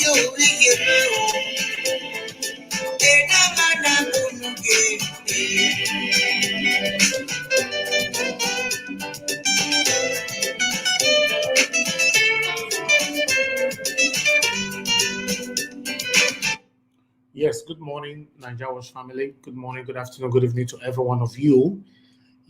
Yes, good morning, Nigeria Watch family. Good morning, good afternoon, good evening to every one of you.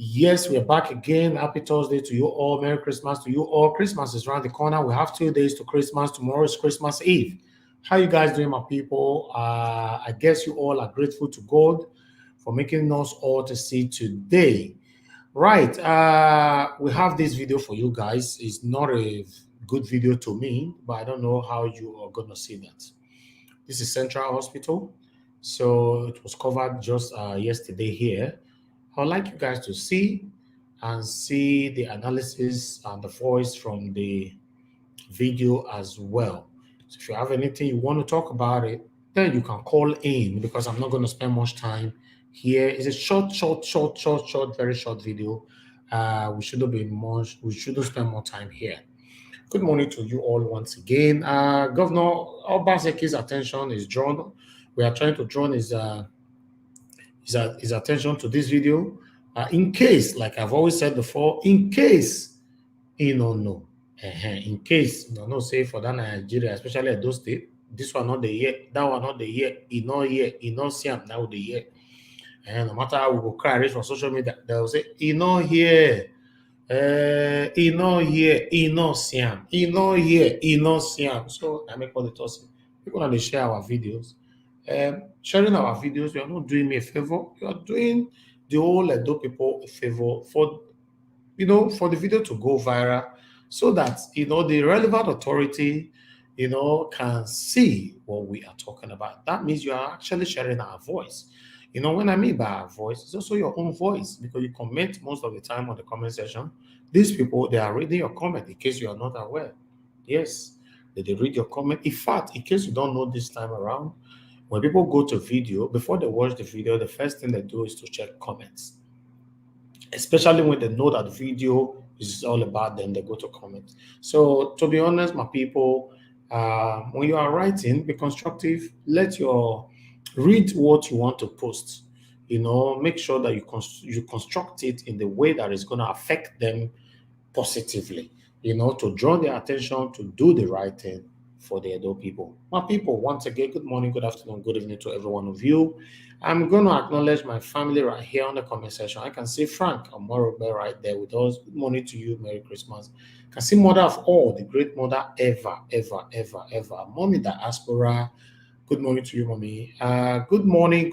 Yes, we're back again. Happy Thursday to you all. Merry Christmas to you all. Christmas is around the corner. We have 2 days to Christmas. Tomorrow is Christmas Eve. How you guys doing, my people? I guess you all are grateful to God for making us all to see today. Right. We have this video for you guys. It's not a good video to me, but I don't know how you are going to see that. This is Central Hospital. So it was covered just yesterday here. I would like you guys to see and see the analysis and the voice from the video as well. So if you have anything you want to talk about it, then you can call in because I'm not going to spend much time here. It's a short, very short video. We shouldn't be much. We shouldn't spend more time here. Good morning to you all once again. Governor Obaseki's attention is drawn. We are trying to draw his attention to this video. In case, like I've always said before, in case he don't know, in case you know, say for that Nigeria, especially at those states, this one not the year, that one not the year, he not see him now the year. And no matter how we go cry reach for social media, they'll say, he not here. He not here, he not see him. He not here, he not see him. So I make all the tossing. People want to share our videos. Sharing our videos, you are not doing me a favor. You are doing the whole Edo people a favor for for the video to go viral, so that the relevant authority can see what we are talking about. That means you are actually sharing our voice. When I mean by our voice, it's also your own voice, because you comment most of the time on the comment section. These people, they are reading your comment in case you are not aware. Yes, they read your comment. In fact, in case you don't know this time around, when people go to video, before they watch the video, the first thing they do is to check comments. Especially when they know that the video is all about them, they go to comment. So to be honest, my people, when you are writing, be constructive. Read what you want to post. Make sure that you construct it in the way that is going to affect them positively. To draw their attention to do the right thing for the Edo people. My people, once again, good morning, good afternoon, good evening to every one of you. I'm going to acknowledge my family right here on the comment section. I can see Frank Amorobe right there with us. Good morning to you. Merry Christmas. I can see mother of all, the great mother ever, Mommy Diaspora. Good morning to you, Mommy. Good morning.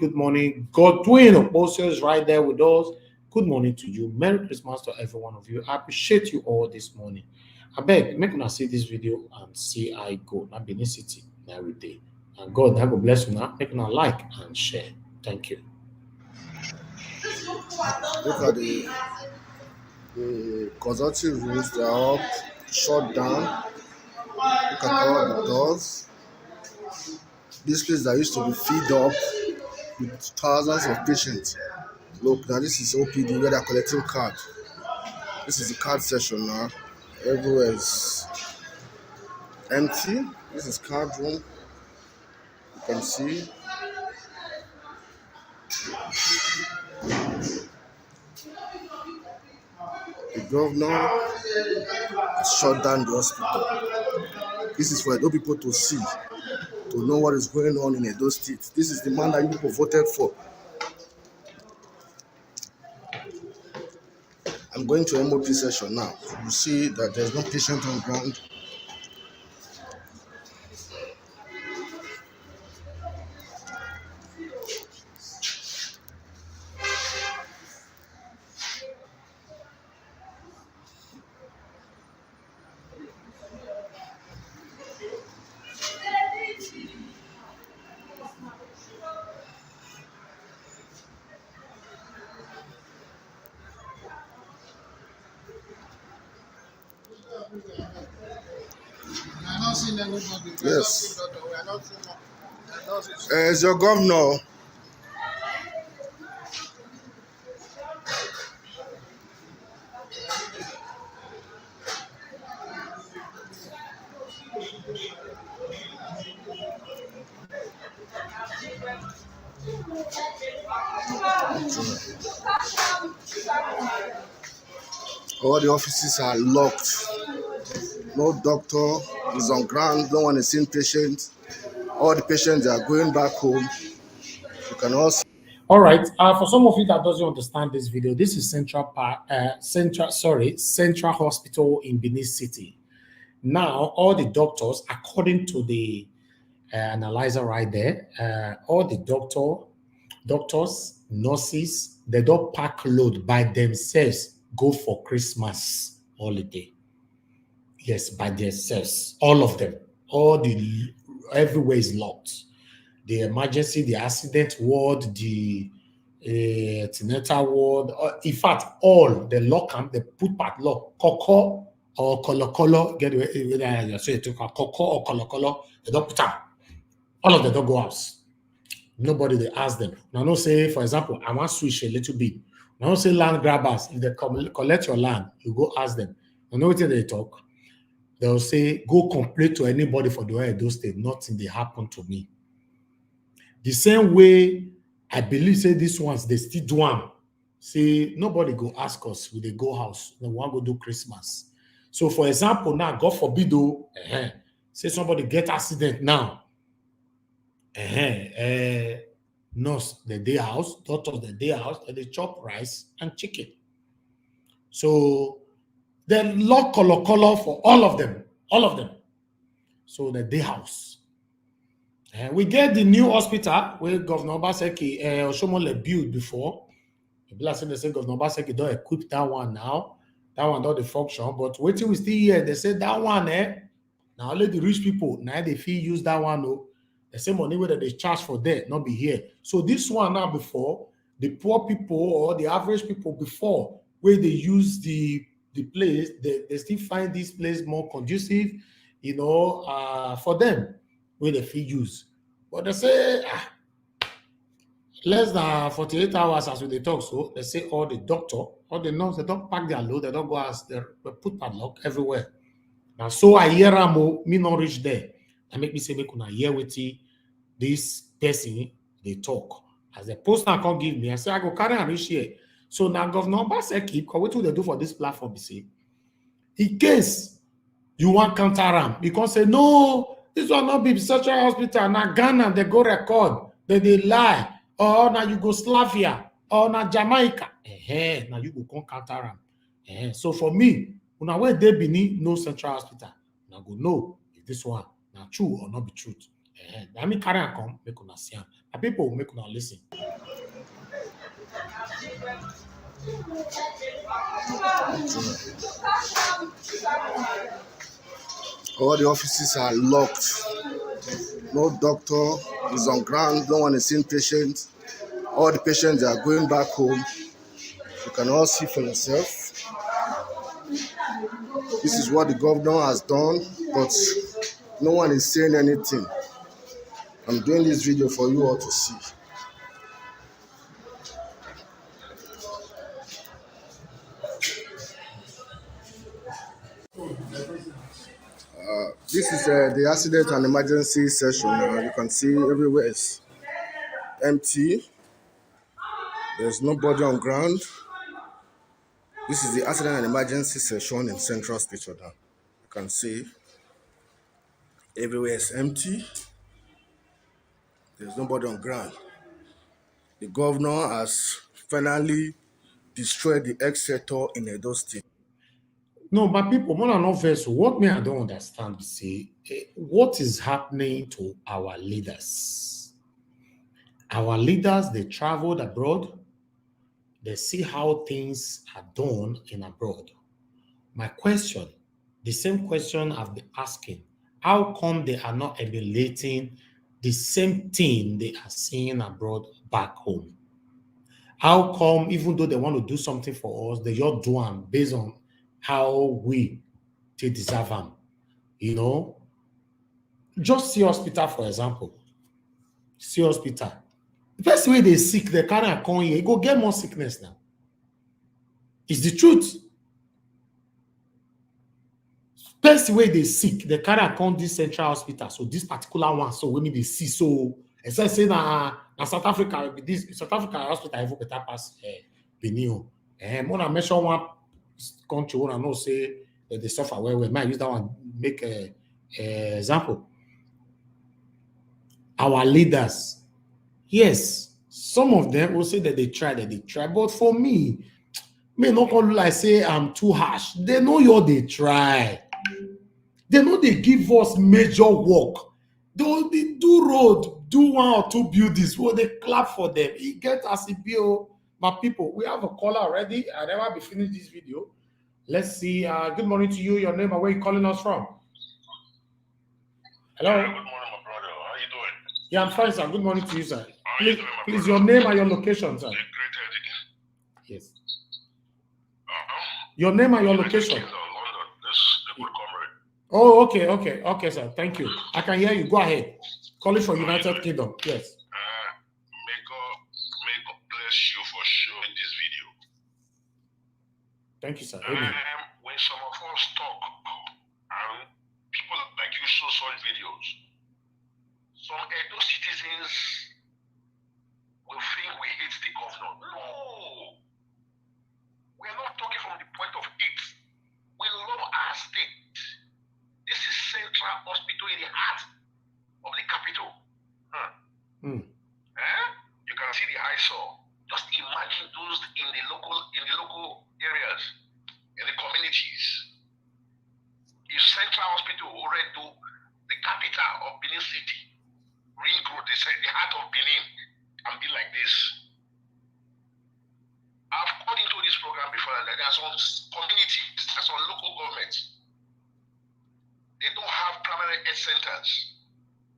Godwin Oposio is right there with us. Good morning to you. Merry Christmas to every one of you. I appreciate you all this morning. I beg, make una see this video and see how I go. Na Benin City every day. And God, I go bless you now. Make una like and share. Thank you. Look at the consulting rooms, they are all shut down. Look at all the doors. This place that used to be filled up with thousands of patients. Look, now this is OPD where they're collecting cards. This is the card session now. Everywhere is empty. This is card room. You can see. The governor has shut down the hospital. This is for Edo people to see, to know what is going on in Edo State. This is the man that you people voted for. I'm going to MOP session now. You see that there's no patient on ground. Yes. As your governor, All the offices are locked. No doctor is on ground. No one is seeing patients. All the patients are going back home. You can also All right. For some of you that doesn't understand this video, this is Central Hospital in Benin City. Now, all the doctors, according to the analyzer right there, all the doctors, nurses, they don't pack load by themselves, go for Christmas holiday. Yes, by themselves, all of them, everywhere is locked. The emergency, the accident ward, the antenatal ward, in fact, all the lock and they put padlock, koko or kolokolo, get you say it, koko or kolokolo, they don't put up. All of them don't go out. Nobody they ask them. Now, no say, for example, I want to switch a little bit. Now, say land grabbers, if they come collect your land, you go ask them. You know what they talk? They'll say, go complain to anybody for the Edo State, nothing they happen to me. The same way, I believe, say these ones, they still do them. Say, nobody go ask us, will they go house? They want to go do Christmas. So, for example, now, God forbid, say somebody get accident now. Nurse, the day house, doctors, the day house, they chop rice and chicken. So, they lock color for all of them. So, the day house. We get the new hospital where Governor Obaseki Oshomole built before. People are saying they say Governor Obaseki don't equip that one now. That one don't function. But waiting we still here, they say that one, now only the rich people, now they feel use that one. No. The same money where they charge for that, not be here. So this one now before, the poor people or the average people before, where they use the place, they still find this place more conducive, for them, where they feel use. But they say, less than 48 hours as we they talk, so they say all the doctor, all the nurse, they don't pack their load, they don't go as they put padlock everywhere. Now, so I hear me not reach there. That make me say, make una hear with this person they talk. As the post now can't give me, I say, I go carry and reach here. So now Governor Obaseki, what will they do for this platform? You see, in case you want counter them, you can say, no, this will not be Central Hospital. Now Ghana, they go record, they lie. Or now Yugoslavia, or now Jamaica. Now you go counter them. So for me, when I went there, Benin, no Central Hospital. Now go know if this one now true or not be truth. Let me carry and come, make una see. And people make una listen. all the offices are locked. No doctor is on ground. No one is seeing patients. All the patients are going back home. You can all see for yourself. This is what the governor has done, but no one is saying anything. I'm doing this video for you all to see. This is the accident and emergency session. You can see everywhere is empty. There's nobody on ground. This is the accident and emergency session in Central Hospital now. You can see everywhere is empty. There's nobody on ground. The governor has finally destroyed the X sector in Edo State. No, but people, more than not verse, what me I don't understand, see, what is happening to our leaders? Our leaders, they traveled abroad, they see how things are done in abroad. My question, the same question I've been asking, how come they are not emulating the same thing they are seeing abroad back home? How come, even though they want to do something for us, they just do them based on how we deserve them? Just see hospital, for example. See hospital. The person way they sick, they can't come here, you go get more sickness now. It's the truth. Person way they sick, they can't come this Central Hospital. So this particular one, so when they see, so It says say na South Africa this South Africa hospital even better pass Benin. When I mention one country, when I know say they suffer well, might use that one make a example. Our leaders, yes, some of them will say that they try, but for me not gonna like say I'm too harsh. They know they try. They know they give us major work. They do road, do one or two buildings, well, they clap for them. It get as a bill. My people, we have a caller already. I never be finished this video. Let's see. Good morning to you. Your name and where you calling us from? Hello. Good morning, my brother. How you doing? Yeah, I'm fine, sir. Good morning to you, sir. How you doing, my Please, brother? your name and your location, sir. Great headed. Yes. Your name and your location. London. This the good comrade. Oh, okay, sir. Thank you. I can hear you. Go ahead. Calling from United Kingdom. Yes. May God bless you for showing this video. Thank you, sir. Amen. When some of us talk and people like you show such videos, some Edo citizens will think we hate the governor. No. We are not talking from the point of hate. We love our state. This is Central Hospital in the heart of the capital. You can see the eyesore. Just imagine those in the local areas, in the communities. If Central Hospital already do the capital of Benin City, Ring Road, they say the heart of Benin, can be like this. I've gone into this program before, and there are some communities, there are some local governments. They don't have primary health centers.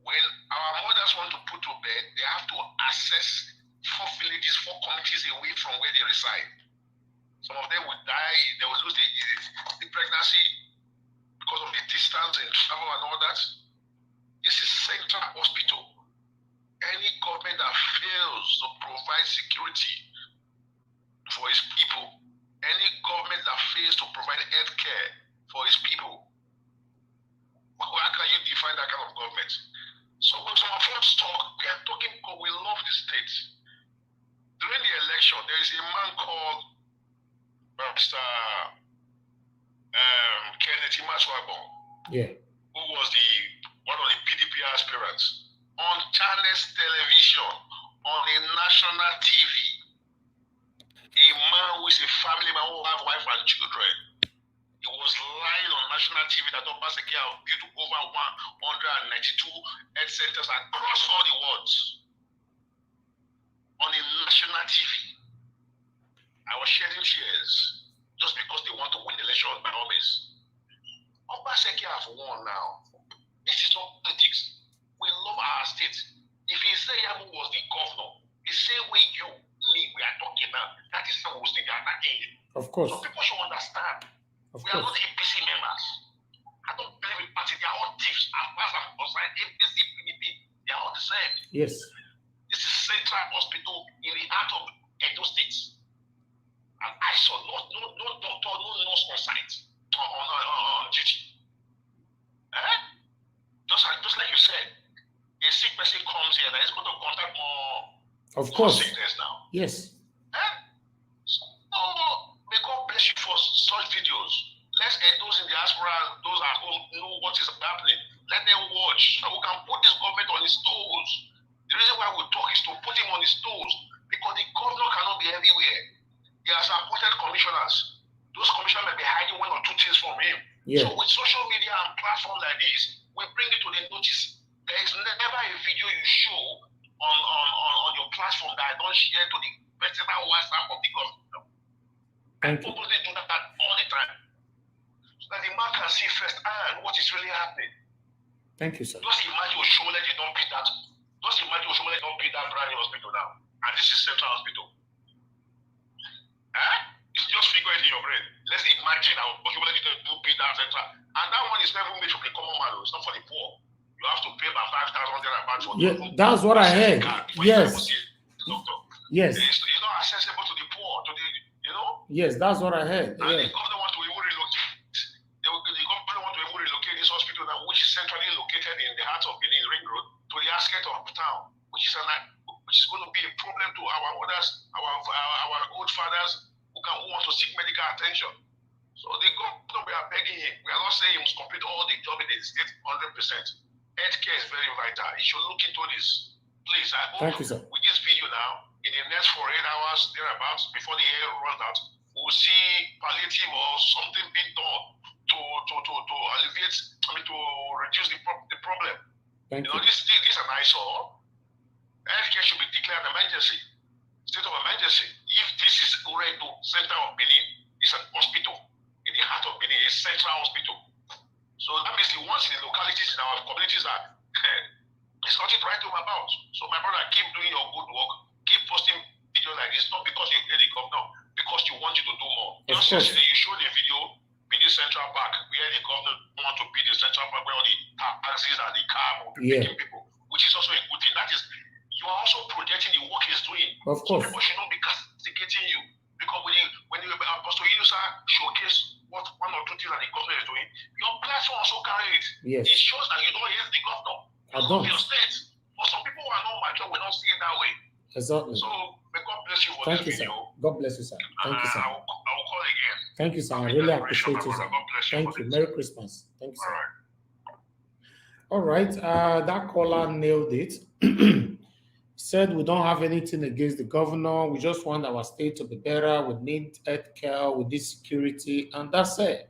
When our mothers want to put to bed, they have to access 4 villages, 4 communities away from where they reside. Some of them will die, they will lose the pregnancy because of the distance and travel and all that. This is Central Hospital. Any government that fails to provide security for its people, any government that fails to provide health care for its people, how can you define that kind of government? So when some of us talk, we are talking because we love the state. During the election, there is a man called Mr. Kenneth Maswabon, who was one of the PDP aspirants on Channels Television, on a national TV. A man who is a family man who has wife and children. He was lying on national TV that Obaseki have built over 192 health centers across all the world. On a national TV. I was shedding tears just because they want to win the election by all means. Obaseki have won now. This is not politics. We love our state. If Isaiah was the governor, the same way me, we are talking now, that is how we will still be attacking you. Of course. So people should understand. Of we course. are not APC members. I don't believe in party. They are all thieves. As far as I'm concerned, APC, PDP, they are all the same. Yes. This is Central Hospital in the heart of Edo State. And I saw no doctor, no nurse on site, on duty. Just like you said, a sick person comes here and is going to contact more. Of course. Sickness now. Yes. So, may God bless you for such videos. Let's let those in the diaspora, those at home know what is happening. Let them watch. So we can put this government on his toes. The reason why we talk is to put him on his toes because the governor cannot be everywhere. He has appointed commissioners. Those commissioners may be hiding 1 or 2 things from him. Yeah. So with social media and platforms like this, we bring it to the notice. There is never a video you show on your platform that I don't share to the personal WhatsApp of the government. Thank you. People do that all the time. So that the man can see firsthand what is really happening. Thank you, sir. Just imagine Oshomole they don't beat that. Just imagine Oshomole don't beat that brand new hospital now. And this is Central Hospital. You just figure it in your brain. Let's imagine how Oshomole don't beat that Central. And that one is never made for the common man. It's not for the poor. You have to pay about 5,000 back for. Yeah, that's what I heard. Yes. Yes. It's not accessible to the poor, to the, you know? Yes, that's what I heard. And Yeah. the government want to even relocate. The government want to even relocate this hospital now, which is centrally located in the heart of Benin Ring Road, to the outskirts of town, which which is going to be a problem to our mothers, our old fathers who want to seek medical attention. So the governor, we are begging him. We are not saying he must complete all the job in the state 100%. Healthcare is very vital. He should look into this. Please, I hope Thank you, sir. with this video now, in the next 48 hours, thereabouts, before the year runs out, we'll see palliative or something being done to alleviate, to reduce the problem. Thank you. This is an eyesore. Healthcare should be declared an emergency, state of emergency. If this is already the center of Benin, it's an hospital in the heart of Benin, a central hospital. So that means the ones in the localities in our communities are there's nothing to write home about. So my brother, keep doing your good work, keep posting videos like this, not because you hate the governor, because you want you to do more. Just yesterday you showed a video Benin Central Park where the governor want to build the Central Park where all the taxis and the car will be taking people, which is also a good thing. That is, you are also projecting the work he's doing. Of course. So people should not be castigating you. Because when you Apostle Yunusa showcase what one or two things that the governor is doing, your platform also carry it. Yes. It shows that you don't hate the governor. I don't. Your state. But some people who are not mature will not see it that way. Exactly. So may God bless you for Thank this you, video. sir. God bless you, sir. Thank you, sir. I will call again. Thank you, sir. I really appreciate you, sir. God bless you. Thank you. Merry Christmas. Thank you, sir. All right. All right. That caller nailed it. Said we don't have anything against the governor. We just want our state to be better. We need health care, we need security, and that's it.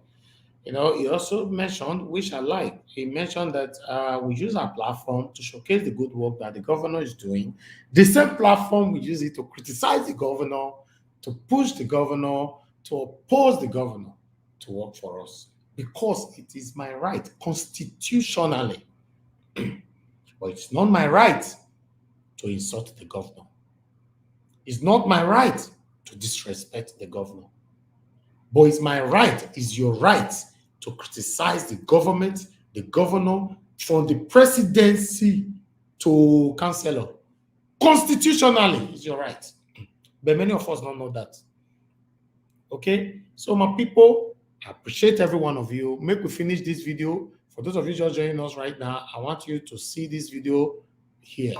He also mentioned, which I like, he mentioned that we use our platform to showcase the good work that the governor is doing. The same platform, we use it to criticize the governor, to push the governor, to oppose the governor to work for us, because it is my right constitutionally. But it's not my right to insult the governor. It's not my right to disrespect the governor. But it's my right, it's your right to criticize the government, the governor, from the presidency to councillor. Constitutionally, it's your right. But many of us don't know that. Okay? So my people, I appreciate every one of you. Make we finish this video. For those of you just joining us right now, I want you to see this video here.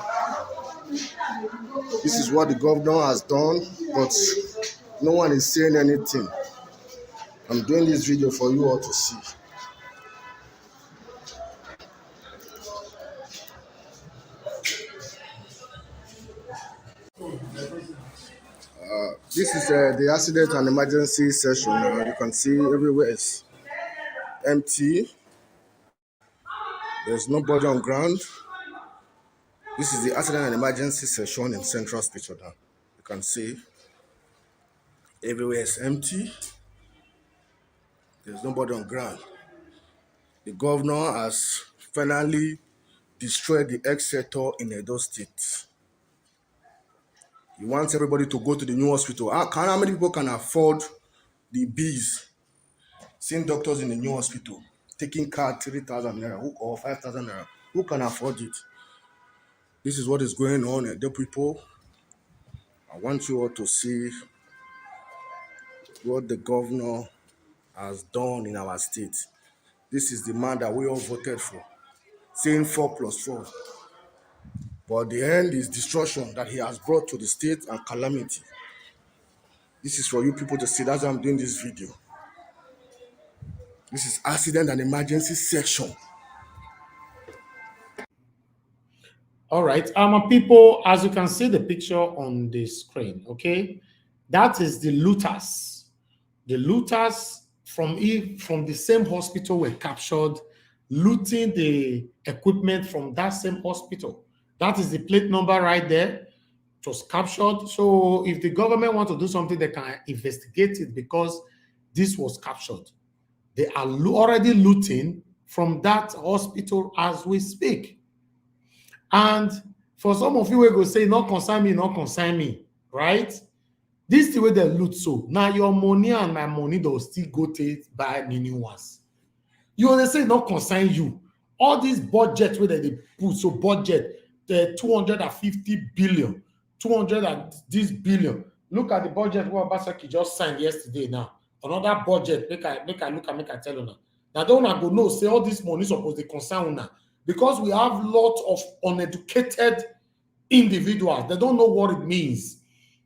This is what the governor has done, but no one is saying anything. I'm doing this video for you all to see. This is the accident and emergency session. You can see everywhere is empty. There's nobody on ground. This is the accident and emergency session in Central Hospital now. You can see everywhere is empty. There's nobody on ground. The governor has finally destroyed the health sector in Edo State. He wants everybody to go to the new hospital. How many people can afford the bills? Seeing doctors in the new hospital, taking card 3,000 naira or 5,000 naira. Who can afford it? This is what is going on, Edo people. I want you all to see what the governor has done in our state. This is the man that we all voted for, saying 4+4. But the end is destruction that he has brought to the state and calamity. This is for you people to see. That's why I'm doing this video. This is accident and emergency section. All right, people, as you can see the picture on the screen, okay, that is the looters. The looters from the same hospital were captured, looting the equipment from that same hospital. That is the plate number right there. It was captured. So if the government wants to do something, they can investigate it, because this was captured. They are already looting from that hospital as we speak. And for some of you, we go say, not consign me, right? This is the way they loot. So now your money and my money, they'll still go to buy new ones. You understand? Not consign you. All these budgets where they put, so budget, the 250 billion, 200 and this billion. Look at the budget what Basaki just signed yesterday now. Another budget, make I tell you now. Now don't go know, say all this money supposed to concern now. Because we have lots of uneducated individuals. They don't know what it means.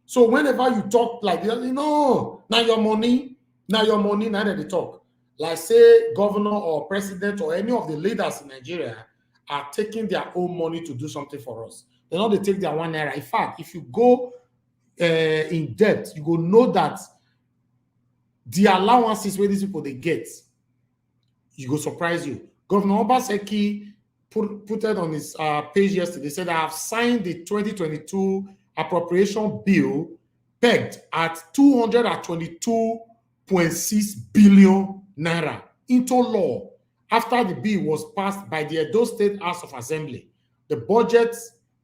So whenever you talk like this, now your money, now they talk. Like say governor or president or any of the leaders in Nigeria are taking their own money to do something for us. They know they take their 1 naira. In fact, if you go in depth, you will know that the allowances where these people they get, you go surprise you. Governor Obaseki put it on his page yesterday. Said I have signed the 2022 appropriation bill pegged at 222.6 billion naira into law after the bill was passed by the Edo State House of Assembly. The budget,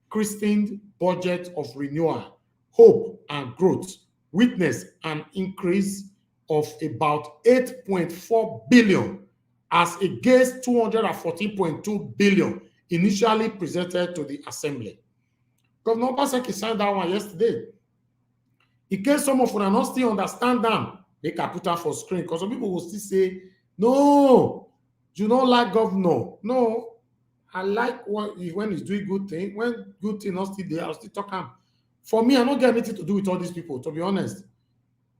christened Budget of Renewal, Hope and Growth, witnessed an increase of about 8.4 billion as against 214.2 billion initially presented to the Assembly. Governor Obaseki signed that one yesterday. In case some of you not still understand them, they can put that for screen because some people will still say, no, you don't like governor. No, I like when he's doing good thing. When good thing not still there, I'll still talk him. For me, I don't get anything to do with all these people, to be honest.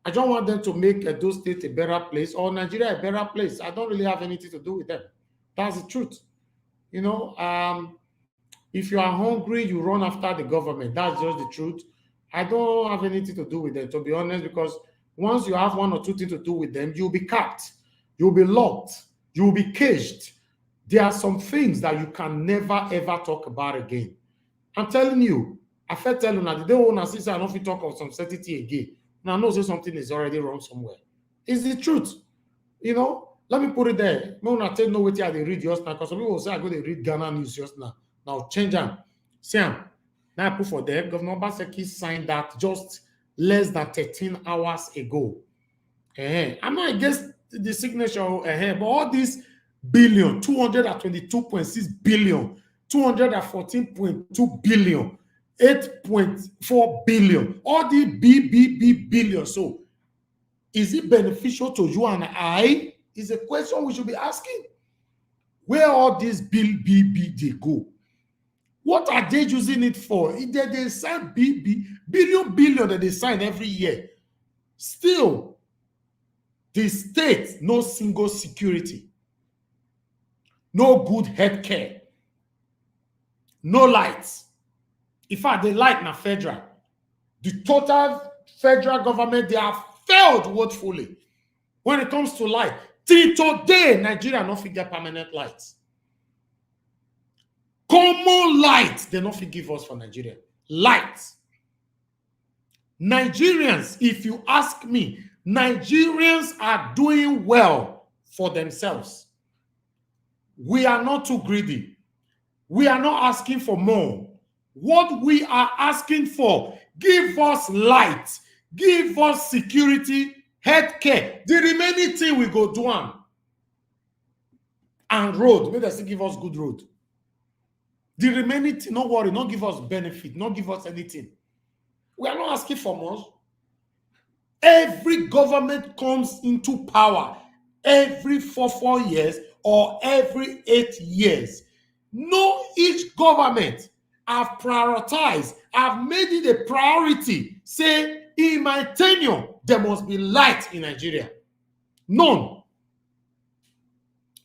I don't want them to make Edo State a better place or Nigeria a better place. I don't really have anything to do with them. That's the truth. You know, if you are hungry, you run after the government. That's just the truth. I don't have anything to do with them, to be honest, because once you have one or two things to do with them, you'll be capped, you'll be locked, you'll be caged. There are some things that you can never, ever talk about again. I'm telling you, I felt telling you, the day when I see I don't talk of some certainty again. Now, I know say something is already wrong somewhere. It's the truth. You know, let me put it there. No, I tell no way they read just now because some people will say I go to read Ghana news just now. Now, change them. Sam, now I put for there. Governor Obaseki signed that just less than 13 hours ago. I'm not against the signature, but all these billion, 222.6 billion, 214.2 billion, 8.4 billion, all the billion. So, is it beneficial to you and I? Is a question we should be asking. Where all these they go? What are they using it for? They sign billion that they sign every year. Still, the state, no single security, no good health care, no lights. In fact, the light na federal. The total federal government, they have failed woefully when it comes to light. Till today, Nigeria not figure permanent lights. Common light, they not give us for Nigeria. Light. Nigerians, if you ask me, Nigerians are doing well for themselves. We are not too greedy. We are not asking for more. What we are asking for, give us light, give us security, healthcare. The remaining thing we go do on. And road, maybe they still give us good road. The remaining thing, don't worry, not give us benefit, not give us anything. We are not asking for more. Every government comes into power every 4 years or every 8 years. No, each government have prioritized, have made it a priority. Say, in my tenure, there must be light in Nigeria. None.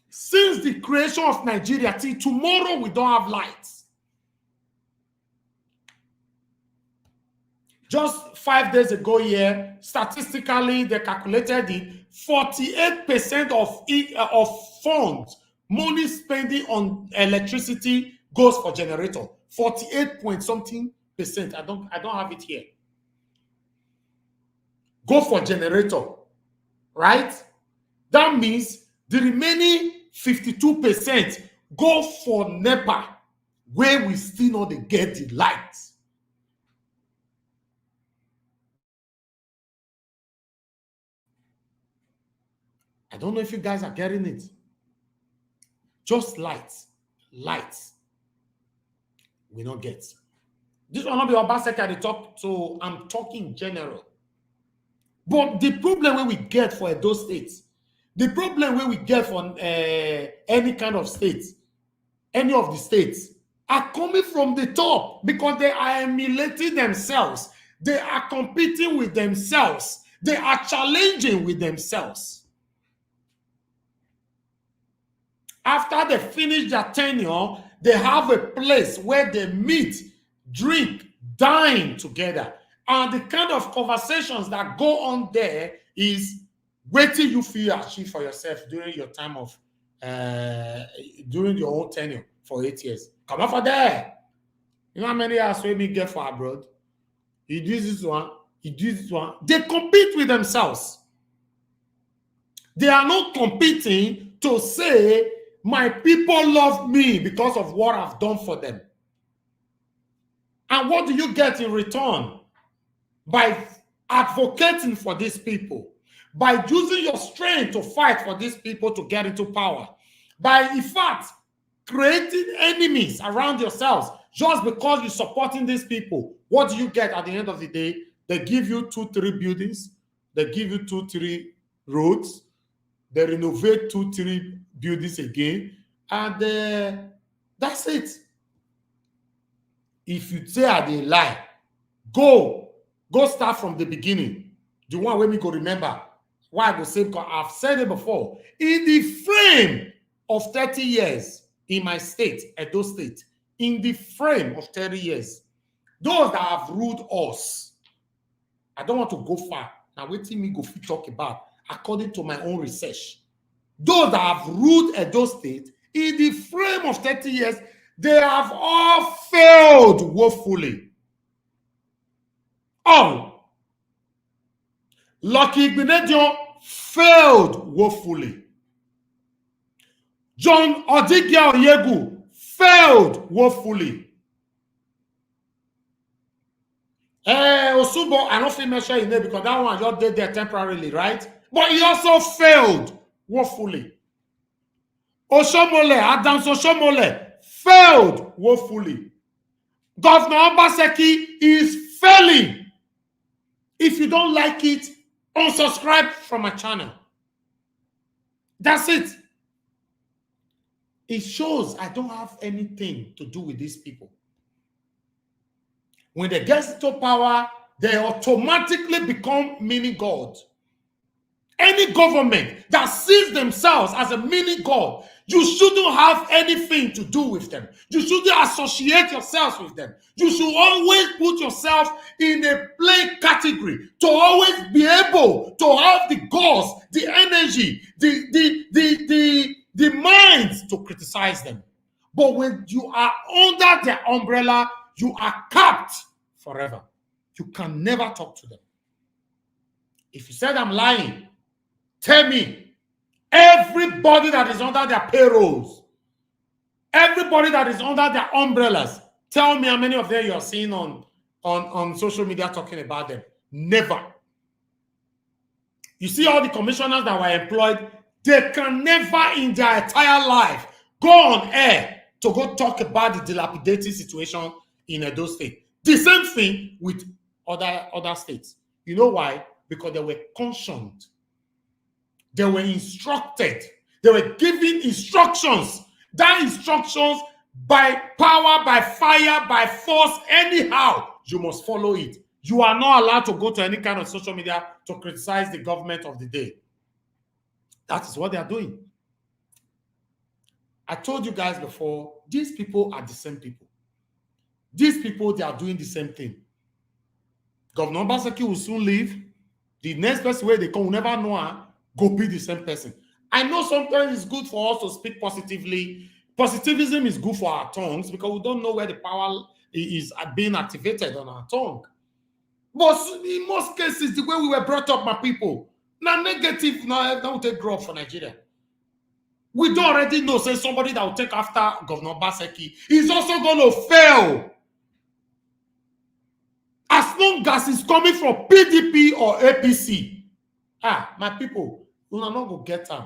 Since the creation of Nigeria till tomorrow, we don't have lights. Just 5 days ago here, statistically, they calculated it, 48% of funds, money spending on electricity goes for generator. 48 point something percent. I don't have it here. Go for generator, right? That means the remaining 52% go for NEPA, where we still not get the light. I don't know if you guys are getting it. Just lights. We not get. This will not be Obaseki at the top, so I'm talking general. But the problem where we get for those states, the problem where we get for any kind of states, any of the states, are coming from the top because they are emulating themselves. They are competing with themselves. They are challenging with themselves. After they finish their tenure, they have a place where they meet, drink, dine together. And the kind of conversations that go on there is wait till you feel achieve for yourself during your time of, during your own tenure for 8 years. Come on for there. You know how many years we get for abroad? He does this one, he does this one. They compete with themselves. They are not competing to say, my people love me because of what I've done for them. And what do you get in return? By advocating for these people, by using your strength to fight for these people to get into power, by, in fact, creating enemies around yourselves just because you're supporting these people. What do you get at the end of the day? They give you 2-3 buildings, they give you 2-3 roads, they renovate 2-3 buildings again, and that's it. If you say I dey lie, go start from the beginning. The one where we go remember. Why I go say, because I've said it before. In the frame of 30 years in my state, Edo State, in the frame of 30 years, those that have ruled us, I don't want to go far. Now, wait till me go talk about, according to my own research. Those that have ruled Edo State, in the frame of 30 years, they have all failed woefully. All. Lucky Igbinedion failed woefully. John Odigia Oyegu failed woefully. Osubo, I don't feel mention his name because that one just did there temporarily, right? But he also failed woefully. Oshomole, Adams Oshomole, failed woefully. Governor Obaseki is failing. If you don't like it, unsubscribe from my channel. That's it. It shows I don't have anything to do with these people. When they get into power, they automatically become mini gods. Any government that sees themselves as a mini god, you shouldn't have anything to do with them. You shouldn't associate yourselves with them. You should always put yourself in a plain category to always be able to have the guts, the energy, the minds to criticize them. But when you are under their umbrella, you are capped forever. You can never talk to them. If you said I'm lying, tell me. Everybody that is under their payrolls, everybody that is under their umbrellas, tell me how many of them you are seeing on social media talking about them. Never. You see all the commissioners that were employed, they can never in their entire life go on air to go talk about the dilapidating situation in Edo State. The same thing with other states. You know why? Because they were cautioned. They were instructed. They were given instructions. That instructions by power, by fire, by force, anyhow, you must follow it. You are not allowed to go to any kind of social media to criticize the government of the day. That is what they are doing. I told you guys before, these people are the same people. These people, they are doing the same thing. Governor Obaseki will soon leave. The next person where they come will never know her. Go be the same person. I know sometimes it's good for us to speak positively. Positivism is good for our tongues because we don't know where the power is being activated on our tongue. But in most cases, the way we were brought up, my people, now negative, now don't take grow up for Nigeria. We don't already know, say somebody that will take after Governor Obaseki is also going to fail. As long as it's coming from PDP or APC. My people, we are not going to get them.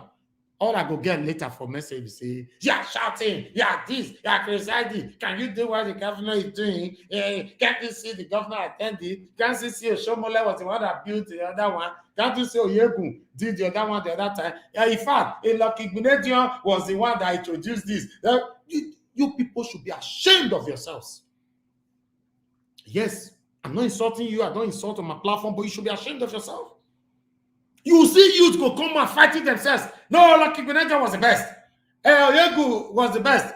All I go get later for message say, yeah, shouting, yeah, this, yeah, criticizing. Can you do what the governor is doing? Can't you see the governor attended? Can't you see Oshomole was the one that built the other one? Can't you see Oyegu did the other one the other time? In fact, Lucky Igbinedion was the one that introduced this. You people people should be ashamed of yourselves. Yes, I'm not insulting you. I don't insult on my platform, but you should be ashamed of yourself. You see youth go come and fighting themselves. No, Lucky Gbenega was the best. Oyegu was the best.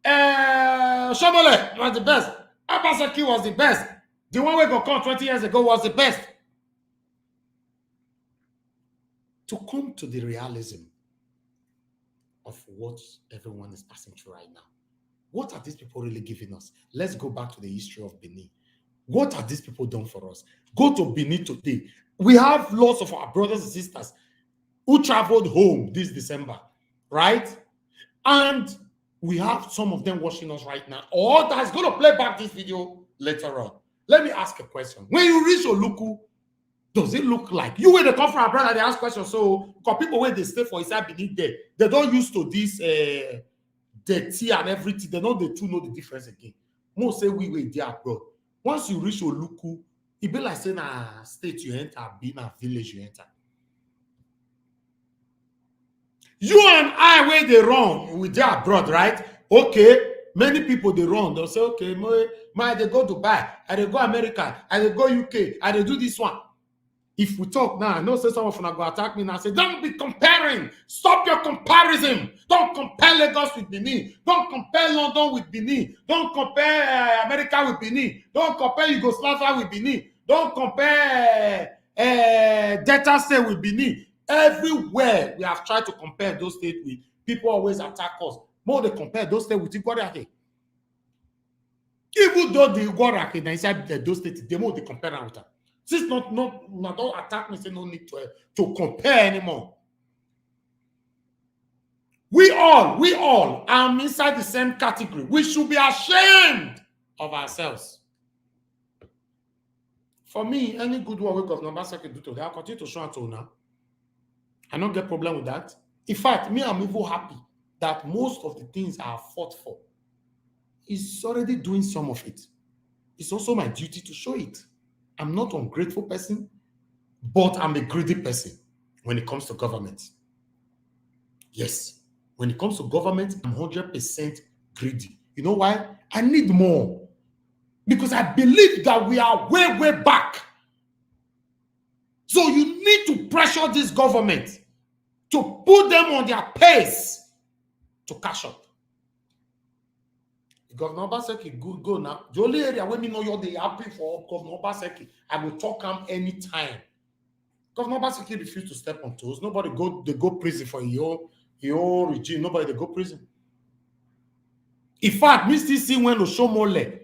Shomole was the best. Abasaki was the best. The one we go come 20 years ago was the best. To come to the realism of what everyone is passing through right now. What are these people really giving us? Let's go back to the history of Benin. What have these people done for us? Go to Benin today. We have lots of our brothers and sisters who traveled home this December, right? And we have some of them watching us right now, or that's going to play back this video later on. Let me ask a question. When you reach Oluku, does it look like you when they come from abroad and they ask questions? So, because people when they stay for inside Benin, they don't used to this dirty and everything. They know the two know the difference again. Most say we were there abroad. Once you reach Oluku, it be like saying a state you enter, being a village you enter. You and I, where they run with their abroad, right? Okay, many people they run. They'll say, okay, they go Dubai, I they go America, I they go UK, I they do this one. If we talk now, I know say some of them are going to attack me now. Say, don't be comparing. Stop your comparison. Don't compare Lagos with Benin. Don't compare London with Benin. Don't compare America with Benin. Don't compare Yugoslavia with Benin. Don't compare Delta State with Benin. Everywhere we have tried to compare those states with, people always attack us. More they compare those states with Igorake. Even though the Igorake inside those states, they more they compare them with them. Since not don't attack me, say no need to compare anymore. We all are inside the same category. We should be ashamed of ourselves. For me, any good work we Governor Obaseki do today, I'll continue to show until now. I don't get problem with that. In fact, me, I'm even happy that most of the things I have fought for is already doing some of it. It's also my duty to show it. I'm not an ungrateful person, but I'm a greedy person when it comes to government. Yes, when it comes to government, I'm 100% greedy. You know why? I need more. Because I believe that we are way, way back. So you need to pressure this government to put them on their pace to catch up. Governor Obaseki go now. The only area where me know you're the happy for Governor Obaseki, I will talk him anytime. Governor Obaseki refused to step on toes. Nobody go prison for your regime. Nobody they go prison. In fact, me still see when Oshomole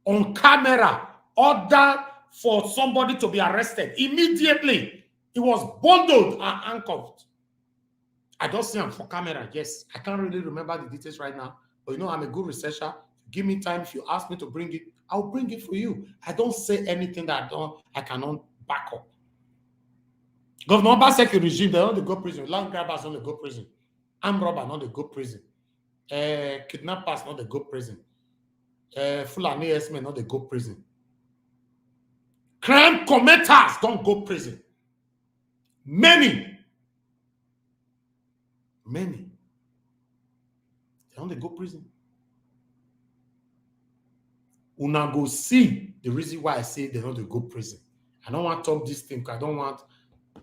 on camera order for somebody to be arrested. Immediately, he was bundled and handcuffed. I don't see him for camera. Yes, I can't really remember the details right now. But you know, I'm a good researcher. Give me time. If you ask me to bring it, I'll bring it for you. I don't say anything that I cannot back up. Governor Obaseki regime, they don't go prison. Land grabbers don't go prison. Armed robbers don't go prison. Kidnappers don't go prison. Fulani S-men not they go prison. Crime committers don't go prison. Many. They don't go prison. Una go see the reason why I say they don't go prison. I don't want to talk this thing because I don't want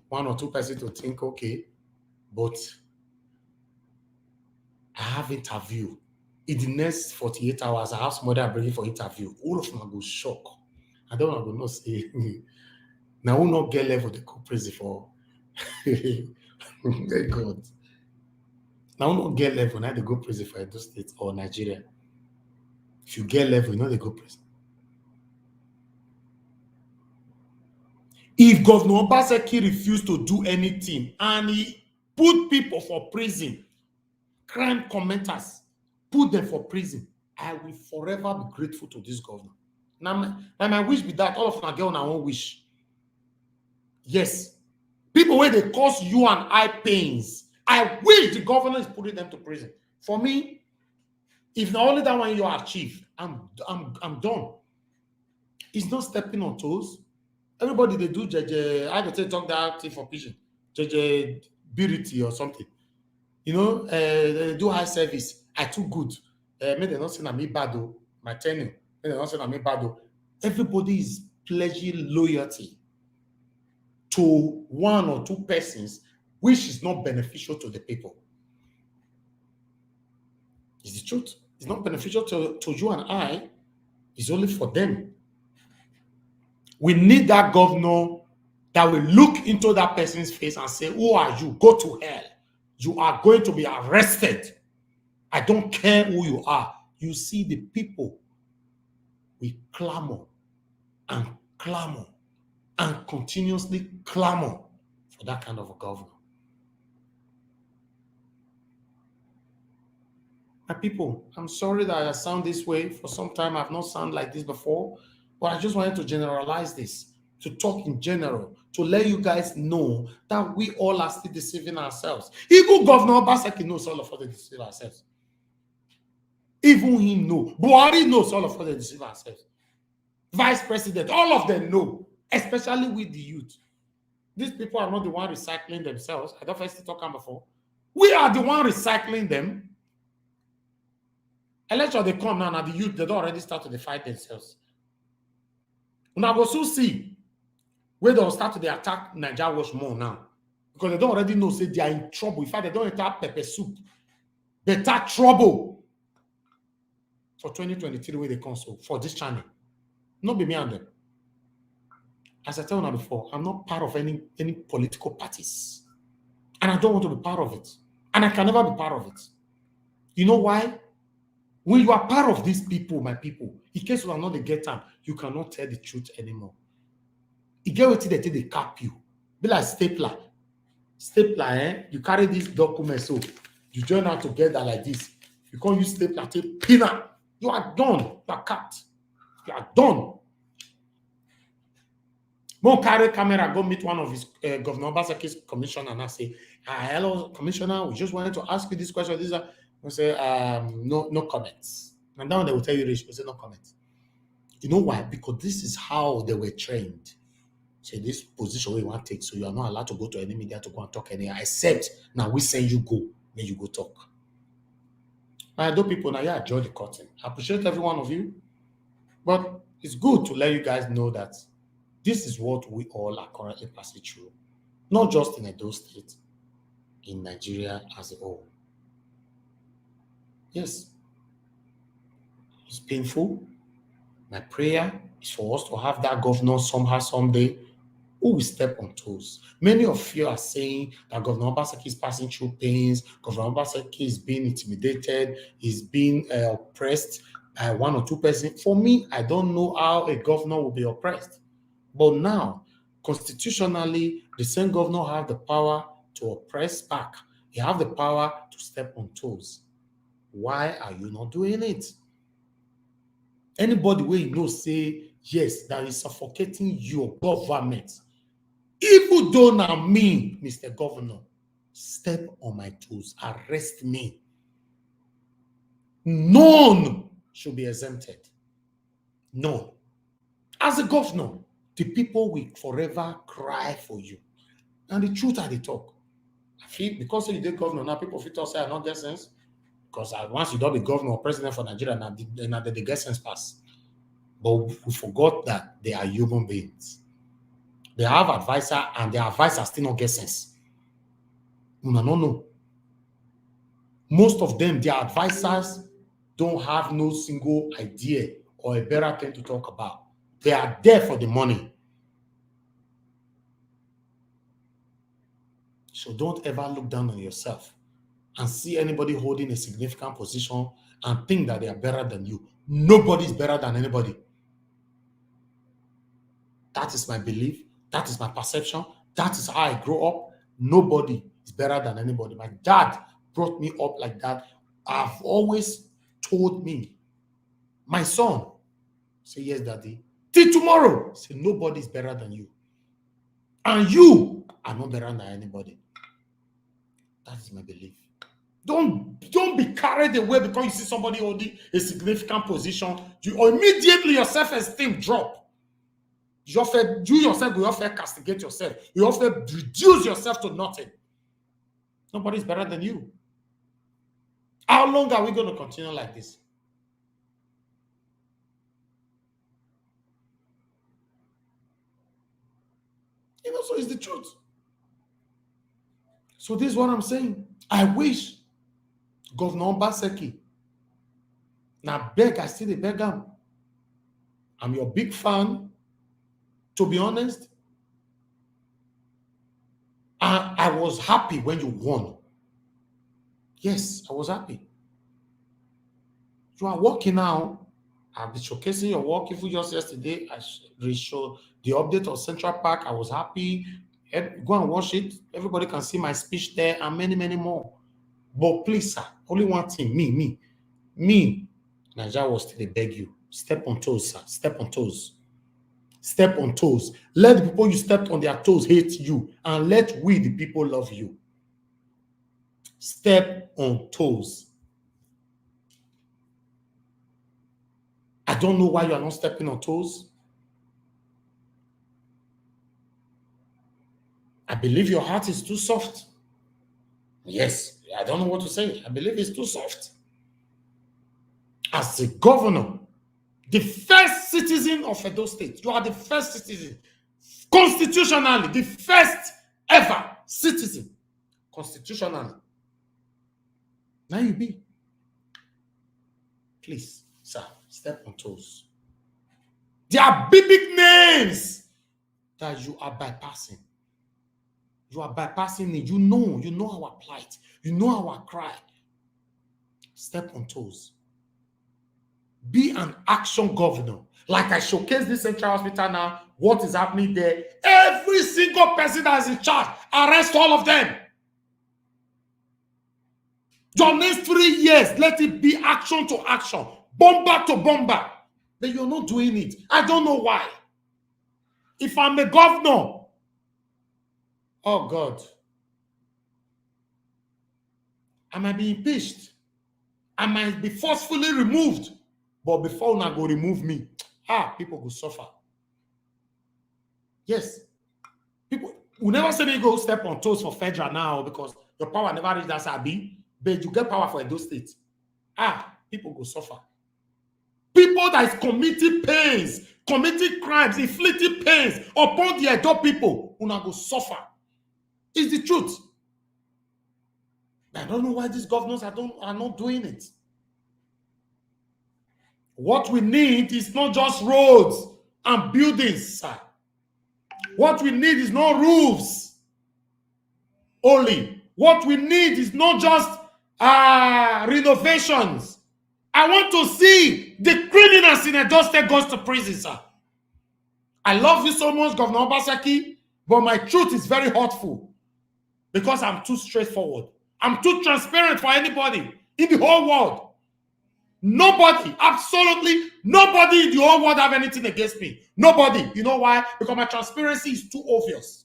one or two persons to think, okay, but I have interview. In the next 48 hours, I have somebody I'm bringing for interview. All of them go shock. I don't want to not say now we not get level the go prison for thank God. Now we not get level, now they go prison for Edo State or Nigeria. If you get level, you know they go prison. If Governor Obaseki refused to do anything and he put people for prison, crime commenters, put them for prison, I will forever be grateful to this governor. Now my wish be that all of them get on our own wish. Yes. People where they cause you and I pains, I wish the governor is putting them to prison. For me, if not only that one you achieve, I'm done. It's not stepping on toes. Everybody they do I would say talk that thing for pigeon, birity or something. You know, they do high service. I too good. May they not say na me bad, my tenure. May they not say na me bad. Everybody is pledging loyalty to one or two persons, which is not beneficial to the people. It's the truth. It's not beneficial to you and I. It's only for them. We need that governor that will look into that person's face and say, who are you? Go to hell. You are going to be arrested. I don't care who you are. You see, the people, we clamor and clamor and continuously clamor for that kind of a governor. My people, I'm sorry that I sound this way. For some time, I've not sounded like this before, but I just wanted to generalize this, to talk in general, to let you guys know that we all are still deceiving ourselves. Even Governor Obaseki knows all of us deceive ourselves. Even he knows. Buhari knows all of us deceive ourselves. Vice President, all of them know, especially with the youth. These people are not the one recycling themselves. I don't first talk about before. We are the one recycling them. Election they come now, the youth, they don't already start to fight themselves. Now go soon see where they'll start to attack Nigeria Watch more now. Because they don't already know, say they are in trouble. In fact, they don't enter pepper soup. Better trouble for 2023 where they come so for this channel. Not be me and them. As I told you before, I'm not part of any political parties. And I don't want to be part of it. And I can never be part of it. You know why? When you are part of these people, my people, in case you are not the get time, you cannot tell the truth anymore. You get what they cap you. Be like stapler. Stapler, you carry this document, so you join them together like this. You can't use stapler to pin up. You are done. You are capped. You are done. Go carry camera, go meet one of his Governor Obaseki's commissioner and I say, hello, commissioner, we just wanted to ask you this question. This we say, no comments. And now they will tell you this, we say no comments. You know why? Because this is how they were trained. Say this position where you want to take, so you are not allowed to go to any media to go and talk anywhere, except now we send you go, then you go talk. I know people now, yeah, enjoy the curtain. I appreciate every one of you, but it's good to let you guys know that this is what we all are currently passing through, not just in Edo State, in Nigeria as a whole. Yes, it's painful. My prayer is for us to have that governor somehow, someday, who will step on toes. Many of you are saying that Governor Obaseki is passing through pains, Governor Obaseki is being intimidated, is being oppressed by one or two persons. For me, I don't know how a governor will be oppressed. But now, constitutionally, the same governor has the power to oppress back. He has the power to step on toes. Why are you not doing it? Anybody where you know say, yes, that is suffocating your government. Even though now me, Mr. Governor, step on my toes, arrest me. None should be exempted. None. As a governor, the people will forever cry for you. And the truth are the talk. I feel because you did governor, now people feel say I don't get sense. Because once you don't be governor or president for Nigeria, now the get sense pass. But we forgot that they are human beings. They have advisor and their advisors still not get sense. No. Most of them, their advisors don't have no single idea or a better thing to talk about. They are there for the money. So don't ever look down on yourself and see anybody holding a significant position and think that they are better than you. Nobody is better than anybody. That is my belief. That is my perception. That is how I grew up. Nobody is better than anybody. My dad brought me up like that. I've always told me, my son, say, yes, daddy. Till tomorrow, say, nobody is better than you. And you are not better than anybody. That is my belief. Don't be carried away because you see somebody holding a significant position. You immediately your self-esteem drop. You yourself will often castigate yourself. You often reduce yourself to nothing. Nobody is better than you. How long are we going to continue like this? So it's the truth. So this is what I'm saying. I wish Governor Obaseki, now beg, I still beg him. I'm your big fan. To be honest, I was happy when you won. Yes, I was happy. You are working now. I've been showcasing your work. Even just yesterday, I showed the update of Central Park. I was happy. Go and watch it. Everybody can see my speech there and many, many more. But please, sir, only one thing, me, Nigeria will still beg you. Step on toes, sir. Step on toes. Step on toes. Let the people you stepped on their toes hate you, and let we, the people, love you. Step on toes. I don't know why you are not stepping on toes. I believe your heart is too soft. Yes, I don't know what to say. I believe it's too soft. As a governor, the first citizen of Edo State, you are the first citizen, constitutionally, the first ever citizen, constitutionally. Now you be. Please, sir, step on toes. There are big names that you are bypassing. You are bypassing it. You know our plight. You know our cry. Step on toes. Be an action governor. Like I showcased this central hospital now, what is happening there? Every single person that is in charge, arrest all of them. Your next 3 years, let it be action to action, bomber to bomber. But you're not doing it. I don't know why. If I'm a governor, oh God, I might be impeached. I might be forcefully removed. But before una go remove me, people go suffer. Yes. People will never say me go step on toes for federal now because your power never reach that sabi, but you get power for Edo State. People go suffer. People that is committing pains, committing crimes, inflicting pains upon the Edo people, una go suffer. It's the truth. But I don't know why these governors are not doing it. What we need is not just roads and buildings, sir. What we need is not roofs only. What we need is not just renovations. I want to see the criminals in Edo State goes to prison, sir. I love you so much, Governor Obaseki, but my truth is very hurtful because I'm too straightforward. I'm too transparent for anybody in the whole world. Nobody, absolutely nobody in the whole world have anything against me. Nobody. You know why? Because my transparency is too obvious.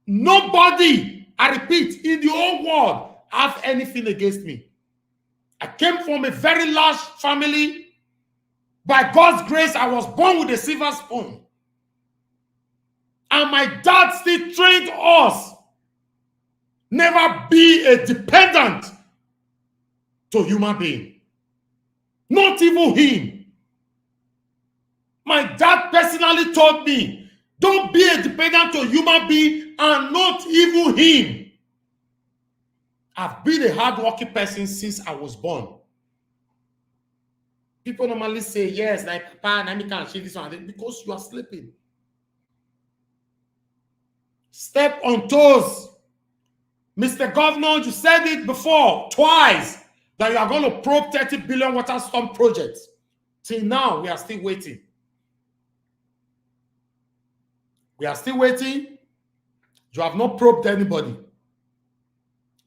Nobody, I repeat, in the whole world have anything against me. I came from a very large family. By God's grace, I was born with a silver spoon. And my dad still trained us never be a dependent to human being. Not even him. My dad personally told me, don't be a dependent to human being and not even him. I've been a hardworking person since I was born. People normally say, yes, like Papa, I can't achieve this one because you are sleeping. Step on toes. Mr. Governor, you said it before, twice, that you are going to probe 30 billion water storm projects. Till now, we are still waiting. We are still waiting. You have not probed anybody.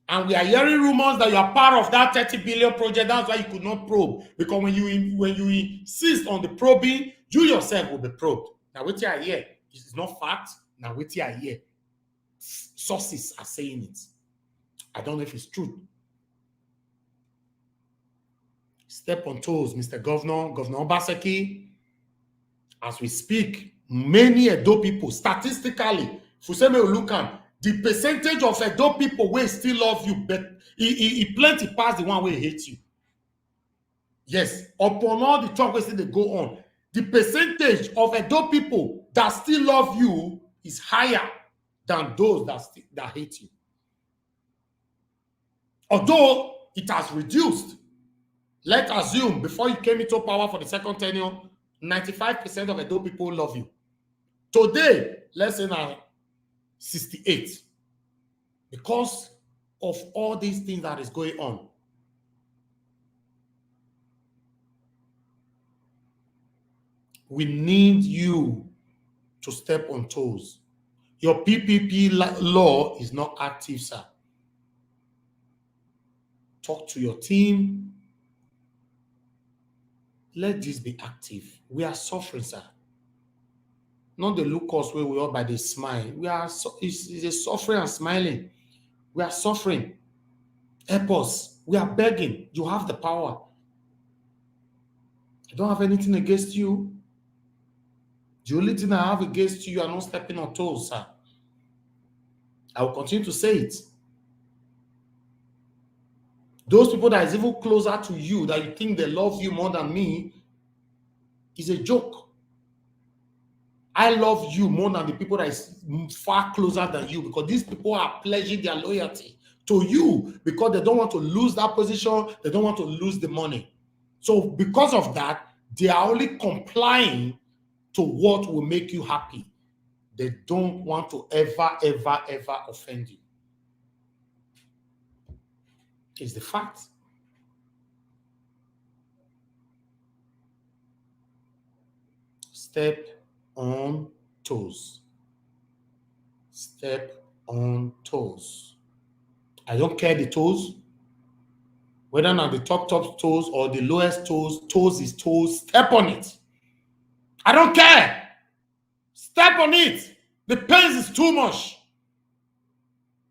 And we are hearing rumors that you are part of that 30 billion project. That's why you could not probe. Because when you insist on the probing, you yourself will be probed. Now, what I hear is not fact. Now, what I hear, sources are saying it. I don't know if it's true. Step on toes, Mr. Governor, Governor Obaseki. As we speak, many Edo people, statistically, Fuseme Olukan, the percentage of Edo people will still love you, but he plenty past the one way hate you. Yes, upon all the talk we see they go on, the percentage of Edo people that still love you is higher than those that hate you. Although it has reduced, let's assume before you came into power for the second tenure, 95% of Edo people love you. Today, let's say now 68. Because of all these things that is going on. We need you to step on toes. Your PPP law is not active, sir. Talk to your team. Let this be active. We are suffering, sir. Not the look us where we are by the smile. We are it's a suffering and smiling. We are suffering. Help us. We are begging. You have the power. I don't have anything against you. The only thing I have against you, you are not stepping on toes, sir. I will continue to say it. Those people that is even closer to you, that you think they love you more than me, is a joke. I love you more than the people that is far closer than you, because these people are pledging their loyalty to you because they don't want to lose that position. They don't want to lose the money. So because of that, they are only complying to what will make you happy. They don't want to ever offend you. It's the fact. Step on toes. Step on toes. I don't care the toes. Whether not the top toes or the lowest toes, toes is toes. Step on it. I don't care. Step on it. The pain is too much.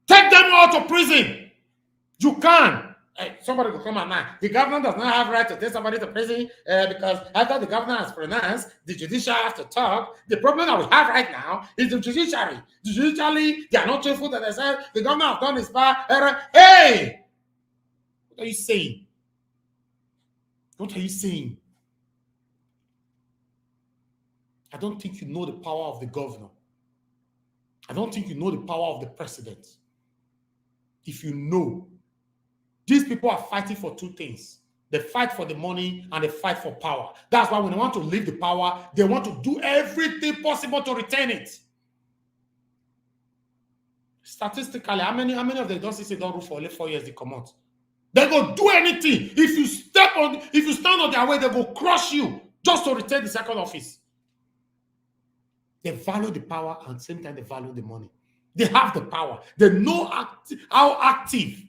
Take them out of prison. You can. Somebody will come at night. The governor does not have right to take somebody to prison because after the governor has pronounced, the judiciary has to talk. The problem that we have right now is the judiciary. The judiciary, they are not truthful that they said the governor has done his part. Hey! What are you saying? What are you saying? I don't think you know the power of the governor. I don't think you know the power of the president. If you know, these people are fighting for two things. They fight for the money and they fight for power. That's why when they want to leave the power, they want to do everything possible to retain it. Statistically, how many of the don't rule for only 4 years they come out? They go do anything. If you stand on their way, they go crush you just to retain the second office. They value the power and at the same time they value the money. They have the power. They know how active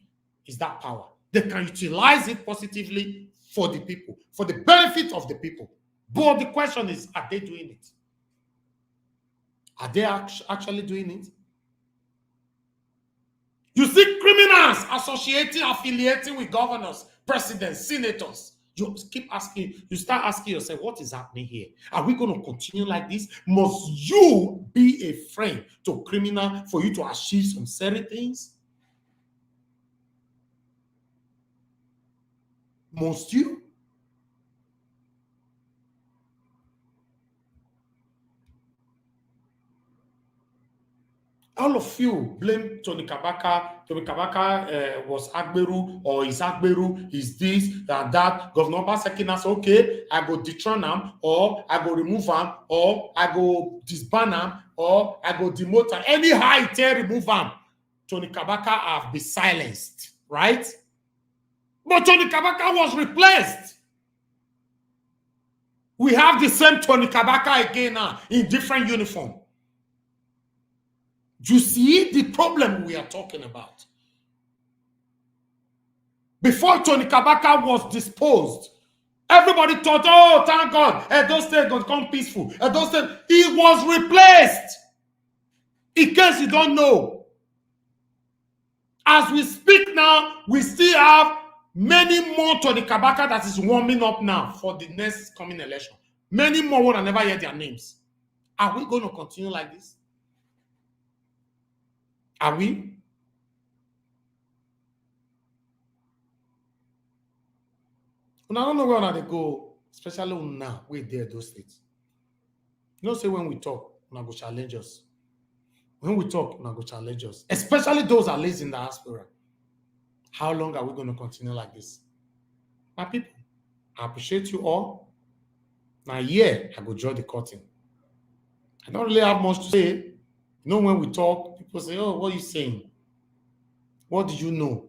is that power. They can utilize it positively for the people, for the benefit of the people. But the question is, are they doing it? Are they actually doing it? You see criminals affiliating with governors, presidents, senators. You keep asking, you start asking yourself, what is happening here? Are we going to continue like this? Must you be a friend to criminal for you to achieve some certain things? Must you? All of you blame Tony Kabaka. Tony Kabaka was Agberu, or is Agberu, is this, that. Governor Obaseki say, okay, I go dethrone him, or I go remove him, or I go disband him, or I go demote him. Anyhow I tell remove him, Tony Kabaka have been silenced, right? But Tony Kabaka was replaced. We have the same Tony Kabaka again now in different uniform. You see the problem we are talking about. Before Tony Kabaka was disposed, everybody thought, oh, thank God, Edo State going to become peaceful. Edo State, he was replaced. In case you don't know, as we speak now, we still have many more Tony Kabaka that is warming up now for the next coming election. Many more will never hear their names. Are we going to continue like this? Are we? And I don't know where they go. especially now, we there those states. You know, say when we talk, we go challenge us. When we talk, we go challenge us. Especially those that live in the diaspora. How long are we going to continue like this? My people, I appreciate you all. Now, yeah, I go draw the curtain. I don't really have much to say. You know, when we talk, people say, oh, what are you saying? What did you know?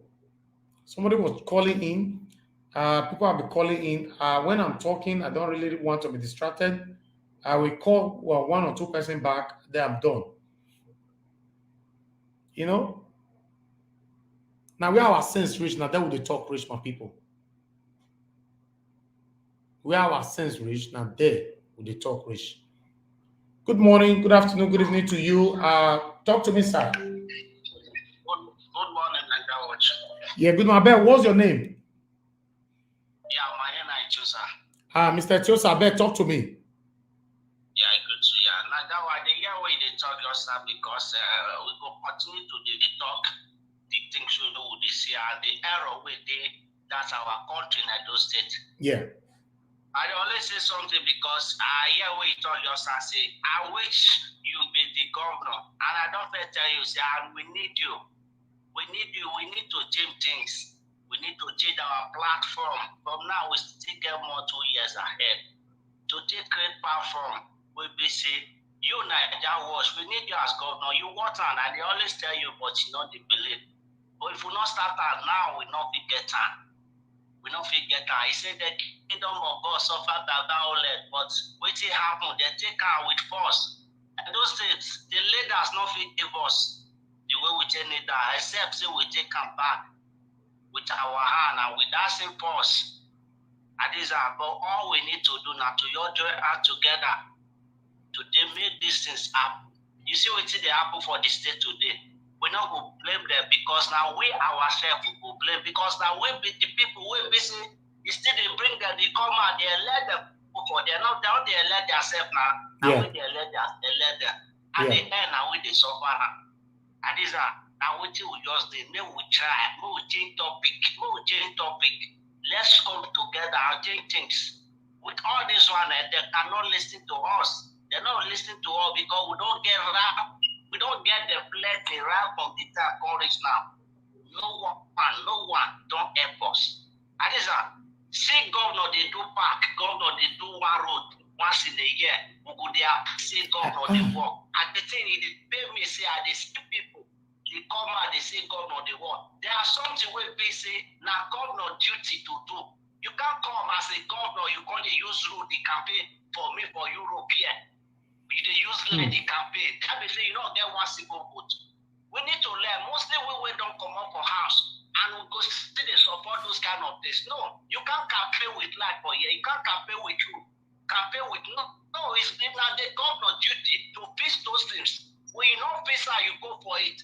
Somebody was calling in. People have been calling in. When I'm talking, I don't really want to be distracted. I will call one or two person back. Then I'm done. You know? Now, where our sense reach, now that would they talk reach, my people. Where our sense reach, now there would they talk reach. Good morning, good afternoon, good evening to you. Talk to me, sir. Good morning, Naija Watch. Yeah, good morning. What's your name? Yeah, my name is Chosa. Mr. Chosa, talk to me. Yeah, good to you. Naija Watch, the year where they talk just now because we go continue to do the talk, the things we do this year, and the error we did, that's our country in Edo State. Yeah. I always say something because I hear what you talk just and say, I wish you be the governor. And I don't tell you, say, we need you. We need you. We need to change things. We need to change our platform. From now, we still get more 2 years ahead. To take great platform, we be say, you Naija Watch, we need you as governor. You want and they always tell you, but you not believe. But if we not start out now, we not be get time. We don't forget that. He said the kingdom of God suffered by violence, but what happened? They take her with force. And those things, the leaders not give us the way we take it down, except say we take them back with our hand and with that same force. And these are but all we need to do now to join hands together to make these things happen. You see what they happen for the state today. We not go blame them because now we ourselves will go blame because now we be the people we busy. Instead they bring them, they come out, they elect them for they're not down, they elect themselves now. Now we they elect them. And the end now we they suffer now. And these are now what we just did. Maybe we try, maybe we change topic. Let's come together and change things. With all this one, they cannot listen to us. They're not listening to us because we don't get rap. We don't get the plenty right from the time courage now. No one don't help us. And this see governor they do park, governor they do one road once in a year. We go there, see governor they work. And the thing is, they pay me say, they see people, they come out, they say governor they work. There are something where they say, now governor duty to do. You can't come as a governor, you can't use road the campaign for me for Europe here. They use the campaign. That means you don't get one single vote. We need to learn. Mostly we don't come up for house and we go still they support those kind of things. No, you can't campaign with life for here. You can't campaign with you. Campaign with no. It's not the government duty to fix those things. When you don't fix how you go for it.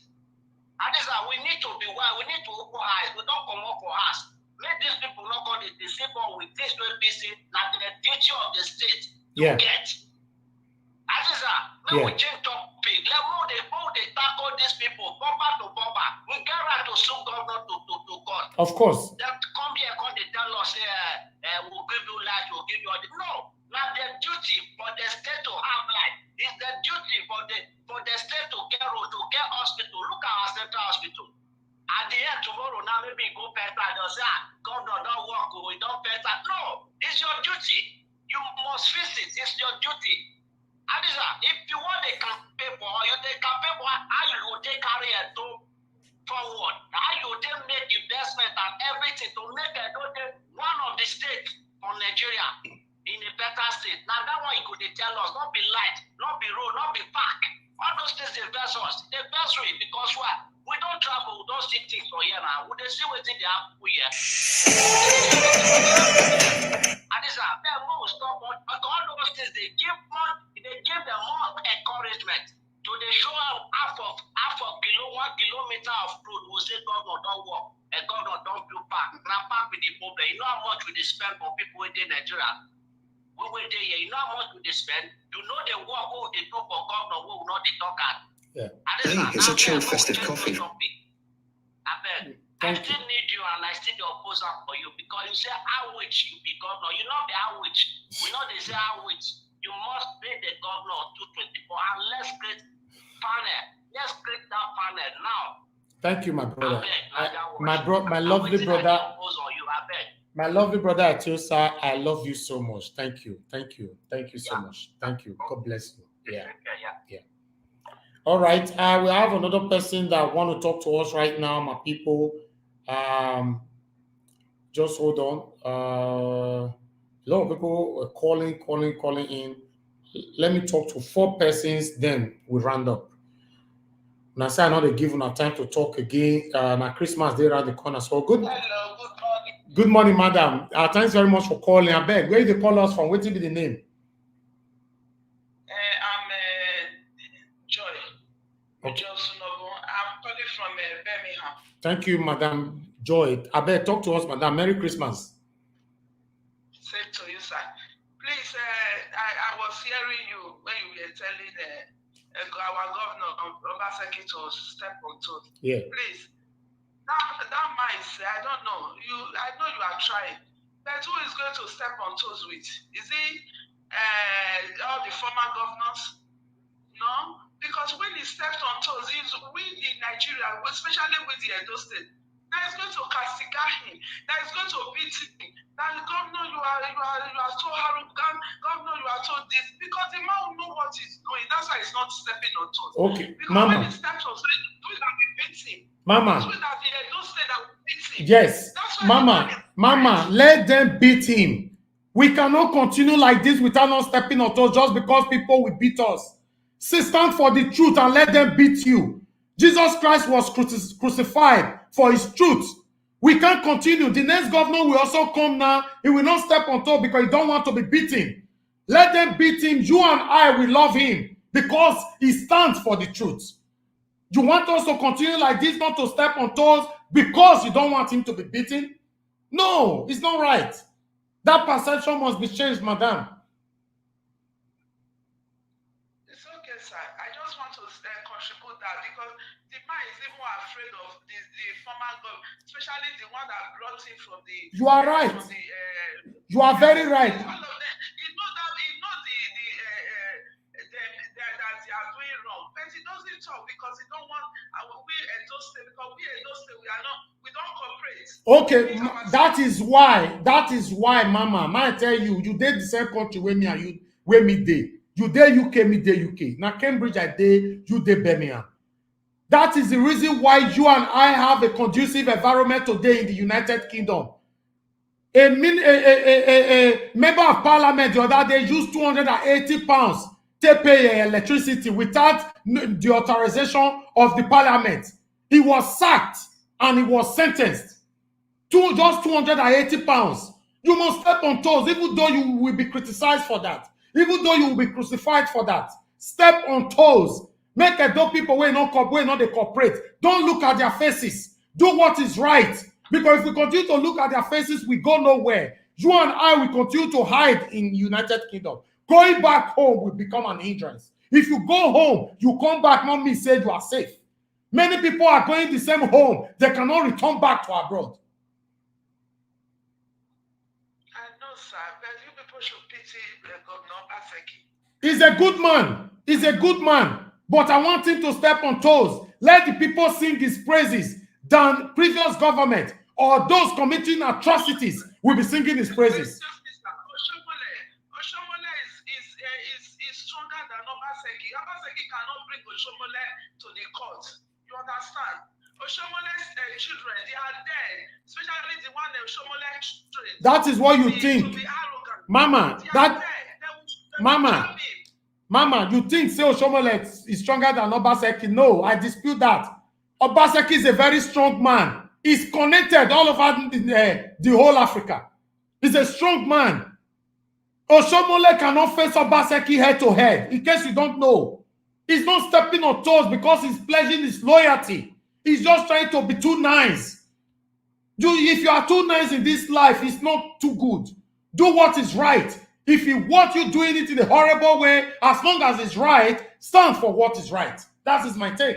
And this we need to be wise. We need to open eyes. We don't come up for us. Let these people not go to the simple with this way busy. Now the duty of the state to get. We change topic. They tackle these people, bumper to bumper. We get right to sue government to court. Of course. They come here, they tell us, we'll give you life, we'll give you all this. No, now their duty for the state to have life. It's their duty for the state to get road, to get hospital. Look at our central hospital. At the end tomorrow, now maybe go better. They'll say, governor don't work, we don't better. No, it's your duty. You must fix it. It's your duty. Adisa, if you want they can pay for you, they can pay for how you will take carry and do forward. How you will make investment and everything to make one of the states for Nigeria in a better state. Now that one you could tell us, not be light, not be road, not be park. All those things they invest us. They invest us because what? We don't travel, we don't see things for here now. We don't see what they have here. Adisa, they will stop all those things they give money. They give them more encouragement to they show half of 1 kilometer of road. We say governor don't work and governor don't do park. Now park with the problem. You know how much we spend for people in Nigeria. We wait there. You know how much we spend. You know the work who they do for governor who will not they talk at. Yeah. Hey, it's a chilled festive coffee. I beg. I still need you and I still the opposer for you because you say how which you be governor. You know the how which. We know they say how which. You must be the governor of 224 and let's create panel. Let's create that panel now. Thank you, my brother. My lovely brother. My lovely brother Atiosa, I love you so much. Thank you. Thank you. Thank you so much. Thank you. God bless you. Yeah. All right. We have another person that want to talk to us right now, my people. Just hold on. A lot of people are calling in. Let me talk to 4 persons, then we round up. Now, say I know they give us time to talk again. Now Christmas day around the corner. So good. Hello, good morning. Good morning, madam. Thanks very much for calling. I beg, where you call us from? What will be the name? I'm Joy. Okay. I'm calling from Birmingham. Thank you, Madam Joy. I beg, talk to us, madam. Merry Christmas. Same to you, sir. Please, I was hearing you when you were telling our governor Obaseki to step on toes. Yeah. Please, that might say, I don't know. I know you are trying, but who is going to step on toes with? Is it all the former governors? No, because when he steps on toes, we in Nigeria, especially with the Edo State, that is going to castigate him. That is going to beat him. That governor, you are so arrogant. Governor, you are so this. Because the man will know what he's doing. That's why he's not stepping on toes. Okay, because Mama. When he steps on toes, we that we beat him. Mama. So that the Edo State that we beat him. Yes. Mama, let them beat him. We cannot continue like this without not stepping on toes just because people will beat us. Stand for the truth and let them beat you. Jesus Christ was crucified for his truth. We can't continue. The next governor will also come now. He will not step on top because he don't want to be beaten. Let them beat him. You and I will love him because he stands for the truth. You want us to continue like this, not to step on toes because you don't want him to be beaten? No, it's not right. That perception must be changed, madam. It's okay, sir. I just want to contribute that because the man is even afraid of the former government, especially the one that brought him from the... You are right. You are very right. All of them, he knows that they are doing wrong, but he doesn't talk because he don't want we Edo State, because we Edo State, we don't cooperate. Okay, that is why, Mama, I tell you, you did the same country where me dey. You dey UK, me dey UK. Now Cambridge I dey, you dey Birmingham. That is the reason why you and I have a conducive environment today in the United Kingdom. A member of parliament the other day used £280 to pay electricity without the authorization of the parliament. He was sacked and he was sentenced to just £280. You must step on toes, even though you will be criticized for that, even though you will be crucified for that. Step on toes. Make Edo people wey not they cooperate. Don't look at their faces. Do what is right. Because if we continue to look at their faces, we go nowhere. You and I will continue to hide in United Kingdom. Going back home will become an hindrance. If you go home, you come back, not me say you are safe. Many people are going the same home. They cannot return back to abroad. I know, sir, but you people should pity Governor Obaseki. He's a good man. He's a good man. But I want him to step on toes. Let the people sing his praises than previous government or those committing atrocities will be singing his praises. Oshomole is stronger than Obaseki. Obaseki cannot bring Oshomole to the court. You understand? Oshomole's children, they are dead. Especially the one that Oshomole trained. That is what you think. Mama, you think say Oshomole is stronger than Obaseki? No, I dispute that. Obaseki is a very strong man. He's connected all over the whole Africa. He's a strong man. Oshomole cannot face Obaseki head to head. In case you don't know, he's not stepping on toes because he's pledging his loyalty. He's just trying to be too nice. If you are too nice in this life, it's not too good. Do what is right. If you want you doing it in a horrible way, as long as it's right, stand for what is right. That is my take.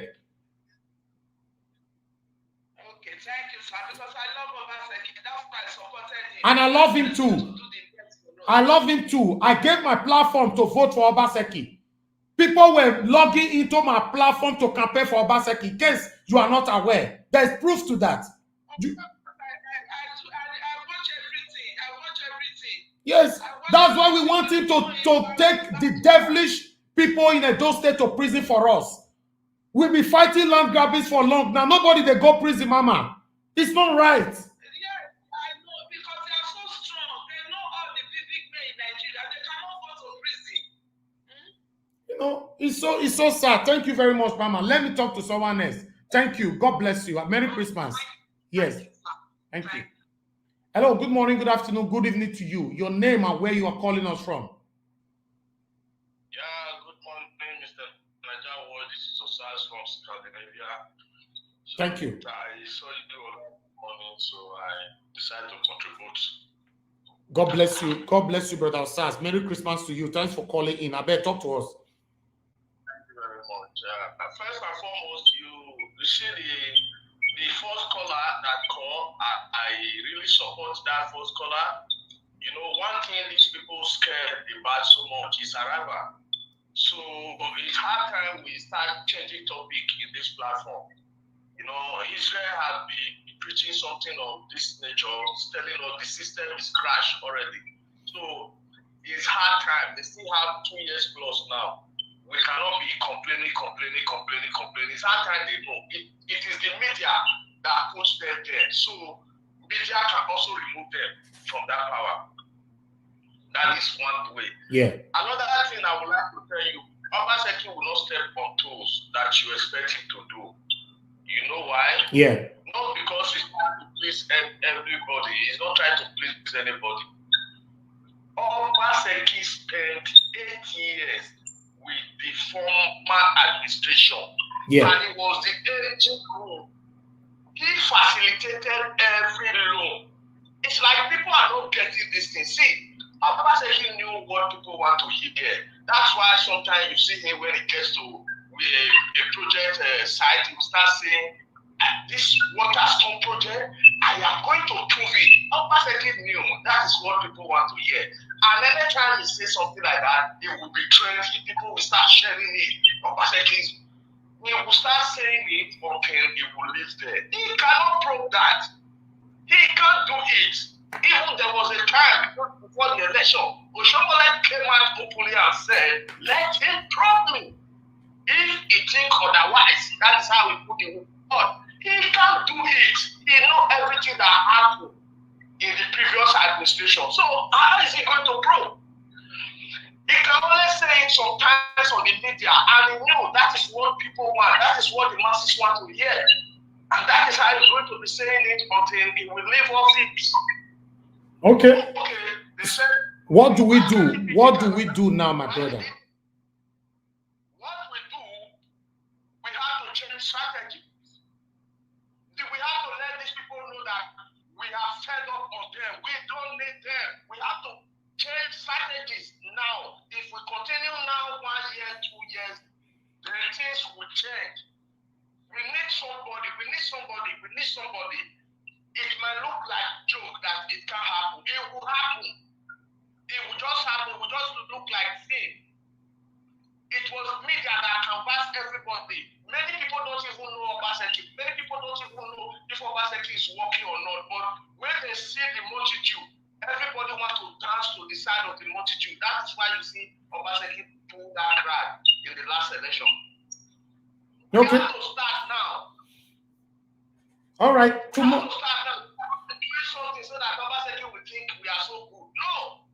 Okay, thank you, sir. because I love Obaseki. That's why I supported him. And I love him too. I love him too. I gave my platform to vote for Obaseki. People were logging into my platform to campaign for Obaseki. In case you are not aware, there's proof to that. I watch everything. I watch everything. Yes, that's why we want him to take the devilish people in Edo State to prison for us. We'll be fighting land grabbers for long. Now, nobody they go prison, mama. It's not right. Yeah, I know, because they are so strong. They know all the big men in Nigeria. They cannot go to prison. You know, it's so sad. Thank you very much, mama. Let me talk to someone else. Thank you. God bless you. Merry Christmas. Yes. Thank you. Hello, good morning, good afternoon, good evening to you. Your name and where you are calling us from. Yeah, good morning, Mr. Najawo. This is Osas from Scandinavia. Thank you. I saw you this morning, so I decided to contribute. God bless you. God bless you, brother Osas. Merry Christmas to you. Thanks for calling in. I bet talk to us. Thank you very much. First and foremost, you see the first caller that called. I really support that first caller. You know, one thing these people scared about so much is arrival. So it's hard time we start changing topic in this platform. You know, Israel has been preaching something of this nature, telling us the system is crashed already. So it's hard time. They still have 2 years plus now. We cannot be complaining. It's hard time they know. It is the media that puts them there. So media can also remove them from that power. That is one way. Yeah. Another thing I would like to tell you, Obaseki will not step on toes that you expect him to do. You know why? Yeah. Not because he's trying to please everybody. He's not trying to please anybody. Obaseki spent 8 years with the former administration. Yeah. And it was the aging room. He facilitated every loan. It's like people are not getting this thing. See, Obaseki knew what people want to hear. That's why sometimes you see him when it gets to a project site, he will start saying, this water storm project, I am going to prove it. Obaseki knew that is what people want to hear. And anytime he says something like that, it will be trendy. People will start sharing it. Obaseki will start saying it until he will live there. He cannot prove that. He can't do it. Even there was a time before the election, Oshomole came out openly and said, let him prove me. If he think otherwise, that is how he put the word. He can't do it. He knows everything that happened in the previous administration. So how is he going to prove? He can only say it sometimes on the media, and he knows that is what people want. That is what the masses want to hear. And that is how he's going to be saying it until he will leave office. Okay. They said, what do we do? What do we do now, my brother? What we do, we have to change strategy. We have to let these people know that we are fed up on them. We don't need them. We have to change strategies now. If we continue now 1 year, 2 years, then things will change. We need somebody. It might look like a joke that it can happen. It will happen. It will just happen. It will just look like sin. It was media that canvassed everybody. Many people don't even know Obaseki. Many people don't even know if Obaseki is working or not. But when they see the multitude, everybody wants to dance to the side of the multitude. That is why you see Obaseki pull that ride in the last election. Okay. We have to start now. All right. We have to start now. Do something so that Obaseki will think we are so good. No.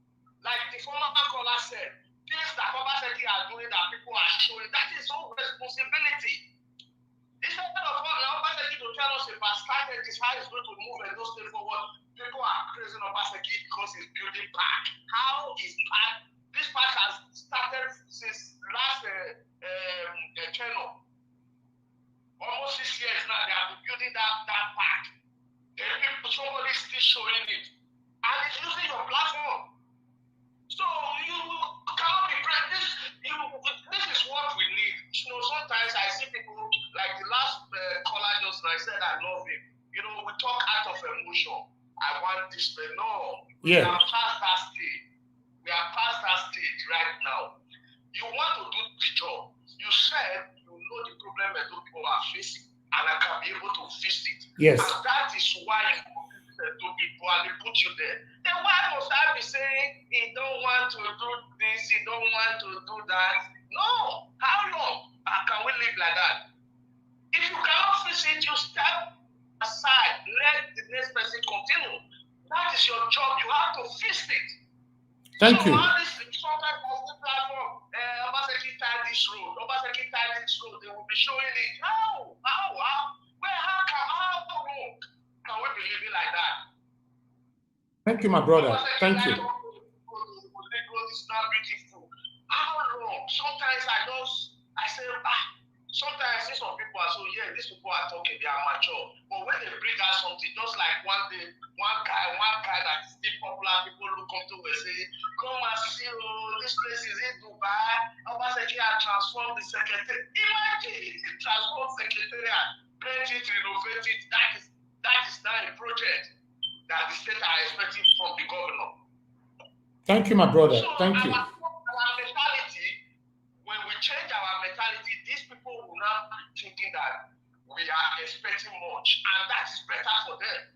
Like the former caller said, things that Obaseki are doing that people are showing, that is our responsibility. Instead of Obaseki to tell us about strategies, how he's going to move and those things forward, people are praising Obaseki because he's building park. How is park? This park has started since last tenure. Almost 6 years now, they have been building that park. Somebody is still showing it. And it's using your platform. So you cannot be this. This is what we need. You know, sometimes I see people like the last caller just I said I love him. You know, we we talk out of emotion. I want this, but no. Yeah. We are past that stage. We are past that stage right now. You want to do the job. You said you know the problem that those people are facing, and I can be able to fix it. Yes. And that is why you to people and they put you there. Then why must I be saying he don't want to do this, he don't want to do that? No. How long can we live like that? If you cannot fix it, you step aside. Let the next person continue. That is your job. You have to fix it. Thank you. All this sometimes on the platform, Obaseki tied this road, Obaseki tied this road, they will be showing it. How? How can we be living like that? Thank you, my brother. Thank you. It's not beautiful. How long? Sometimes I say, sometimes some people are so, yeah, these people are talking, they are mature. But when they bring out something, just like one day, one guy that is still popular, people look up to and say, come and see, this place is in Dubai. Obaseki has transformed the secretariat. Imagine it transformed secretariat, paint it, renovate it. That is now a project that the state are expecting from the governor. Thank you, my brother. So Thank you. Our mentality, when we change our mentality, these people will now be thinking that we are expecting much, and that is better for them.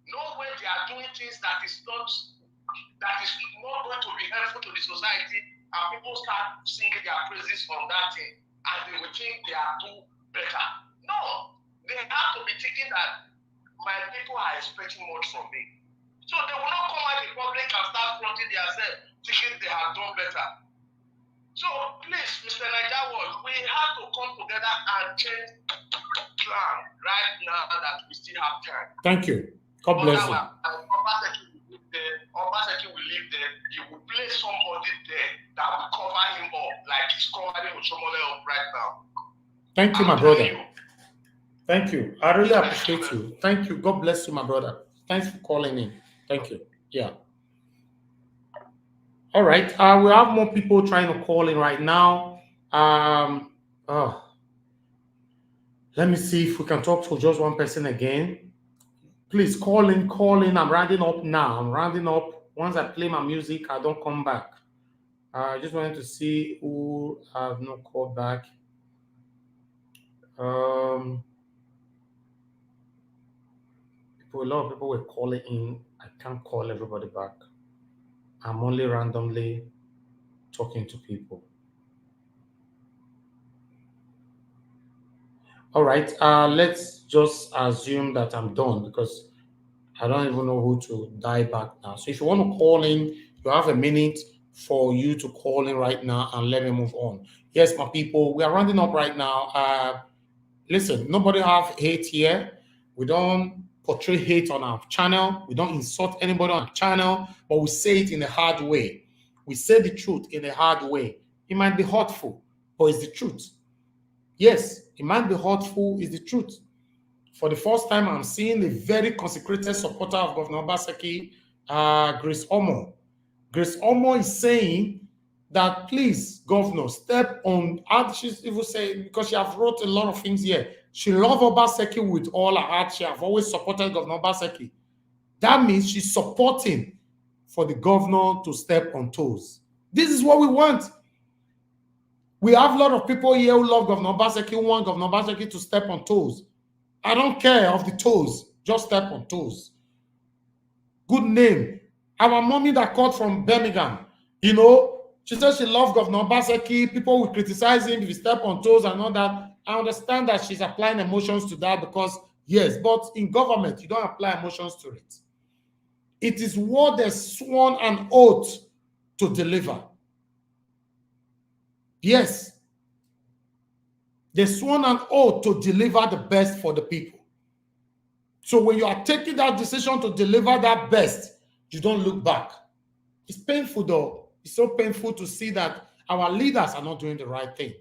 No way they are doing things that is not going to be helpful to the society, and people start singing their praises on that thing, and they will think they are doing better. No, they have to be thinking that my people are expecting much from me. So they will not come out in public and start fronting themselves, thinking they have done better. So please, Mr. Niger, we have to come together and change plan right now that we still have time. Thank you. God bless you. Obaseki will live there. He will place somebody there that will cover him up like he's covering Oshomole up right now. Thank you, my brother. Thank you. I really appreciate you. Thank you. God bless you, my brother. Thanks for calling in. Thank you. Yeah. All right. We have more people trying to call in right now. Let me see if we can talk to just one person again. Please call in. I'm rounding up now. I'm rounding up. Once I play my music, I don't come back. I just wanted to see who have not called back. A lot of people were calling in. I can't call everybody back. I'm only randomly talking to people. All right. Let's just assume that I'm done because I don't even know who to dial back now. So if you want to call in, you have a minute for you to call in right now and let me move on. Yes, my people, we are rounding up right now. Listen, nobody have hate here. We don't portray hate on our channel. We don't insult anybody on our channel, but we say it in a hard way. We say the truth in a hard way. It might be hurtful, but it's the truth. Yes, it might be hurtful, it's the truth. For the first time, I'm seeing a very consecrated supporter of Governor Obaseki, Grace Omo. Grace Omo is saying that please, Governor, step on. She's even saying, because she have wrote a lot of things here. She loves Obaseki with all her heart. She have always supported Governor Obaseki. That means she's supporting for the governor to step on toes. This is what we want. We have a lot of people here who love Governor Obaseki, who want Governor Obaseki to step on toes. I don't care of the toes. Just step on toes. Good name. Our mommy that called from Birmingham, she said she loved Governor Obaseki. People will criticize him if he step on toes and all that. I understand that she's applying emotions to that because, yes, but in government, you don't apply emotions to it. It is what they're sworn an oath to deliver. Yes. They sworn an oath to deliver the best for the people. So when you are taking that decision to deliver that best, you don't look back. It's painful though. It's so painful to see that our leaders are not doing the right thing.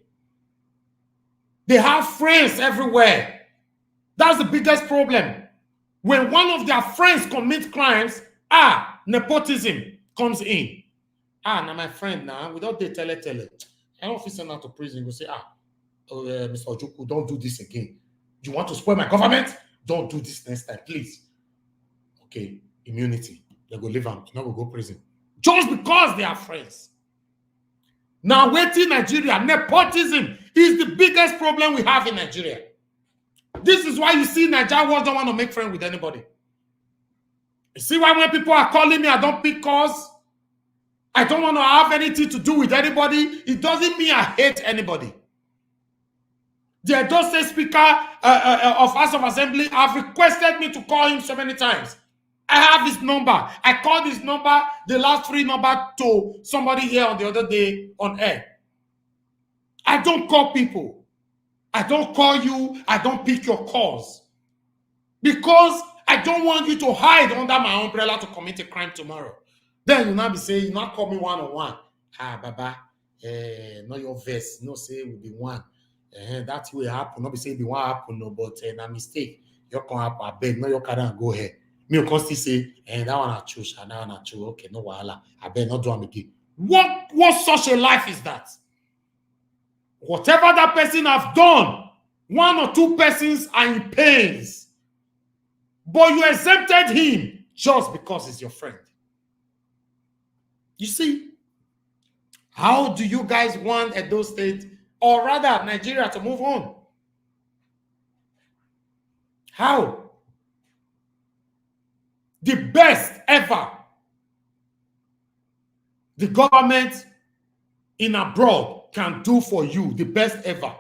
They have friends everywhere. That's the biggest problem. When one of their friends commits crimes, nepotism comes in. Now my friend now, without they tell it. I don't feel sent out to prison. You say, Mr. Ojuku, don't do this again. You want to spoil my government? Don't do this next time, please. Okay, immunity. They go leave them, not go prison. Just because they are friends. Now, waiting Nigeria, nepotism is the biggest problem we have in Nigeria. This is why you see Nigerians don't want to make friends with anybody. You see why when people are calling me, I don't pick calls? I don't want to have anything to do with anybody. It doesn't mean I hate anybody. The Edo State Speaker of House of Assembly have requested me to call him so many times. I have his number. I called his number, the last 3 numbers, to somebody here on the other day on air. I don't call people. I don't call you. I don't pick your calls. Because I don't want you to hide under my umbrella to commit a crime tomorrow. Then you now be saying, you not call me one-on-one. Ah, Baba, not your verse. No, say it will be one. That will happen. Not be say it be one happen, no, but na mistake. You can happen. I beg, no, you can't go ahead. Me, you can still say, that one I choose, and that one I choose. Okay, no wahala. I beg, not do am again. What such a life is that? Whatever that person have done, 1 or 2 persons are in pains. But you exempted him just because he's your friend. You see, how do you guys want Edo State, or rather Nigeria, to move on? How? The best ever the government in abroad can do for you, the best ever.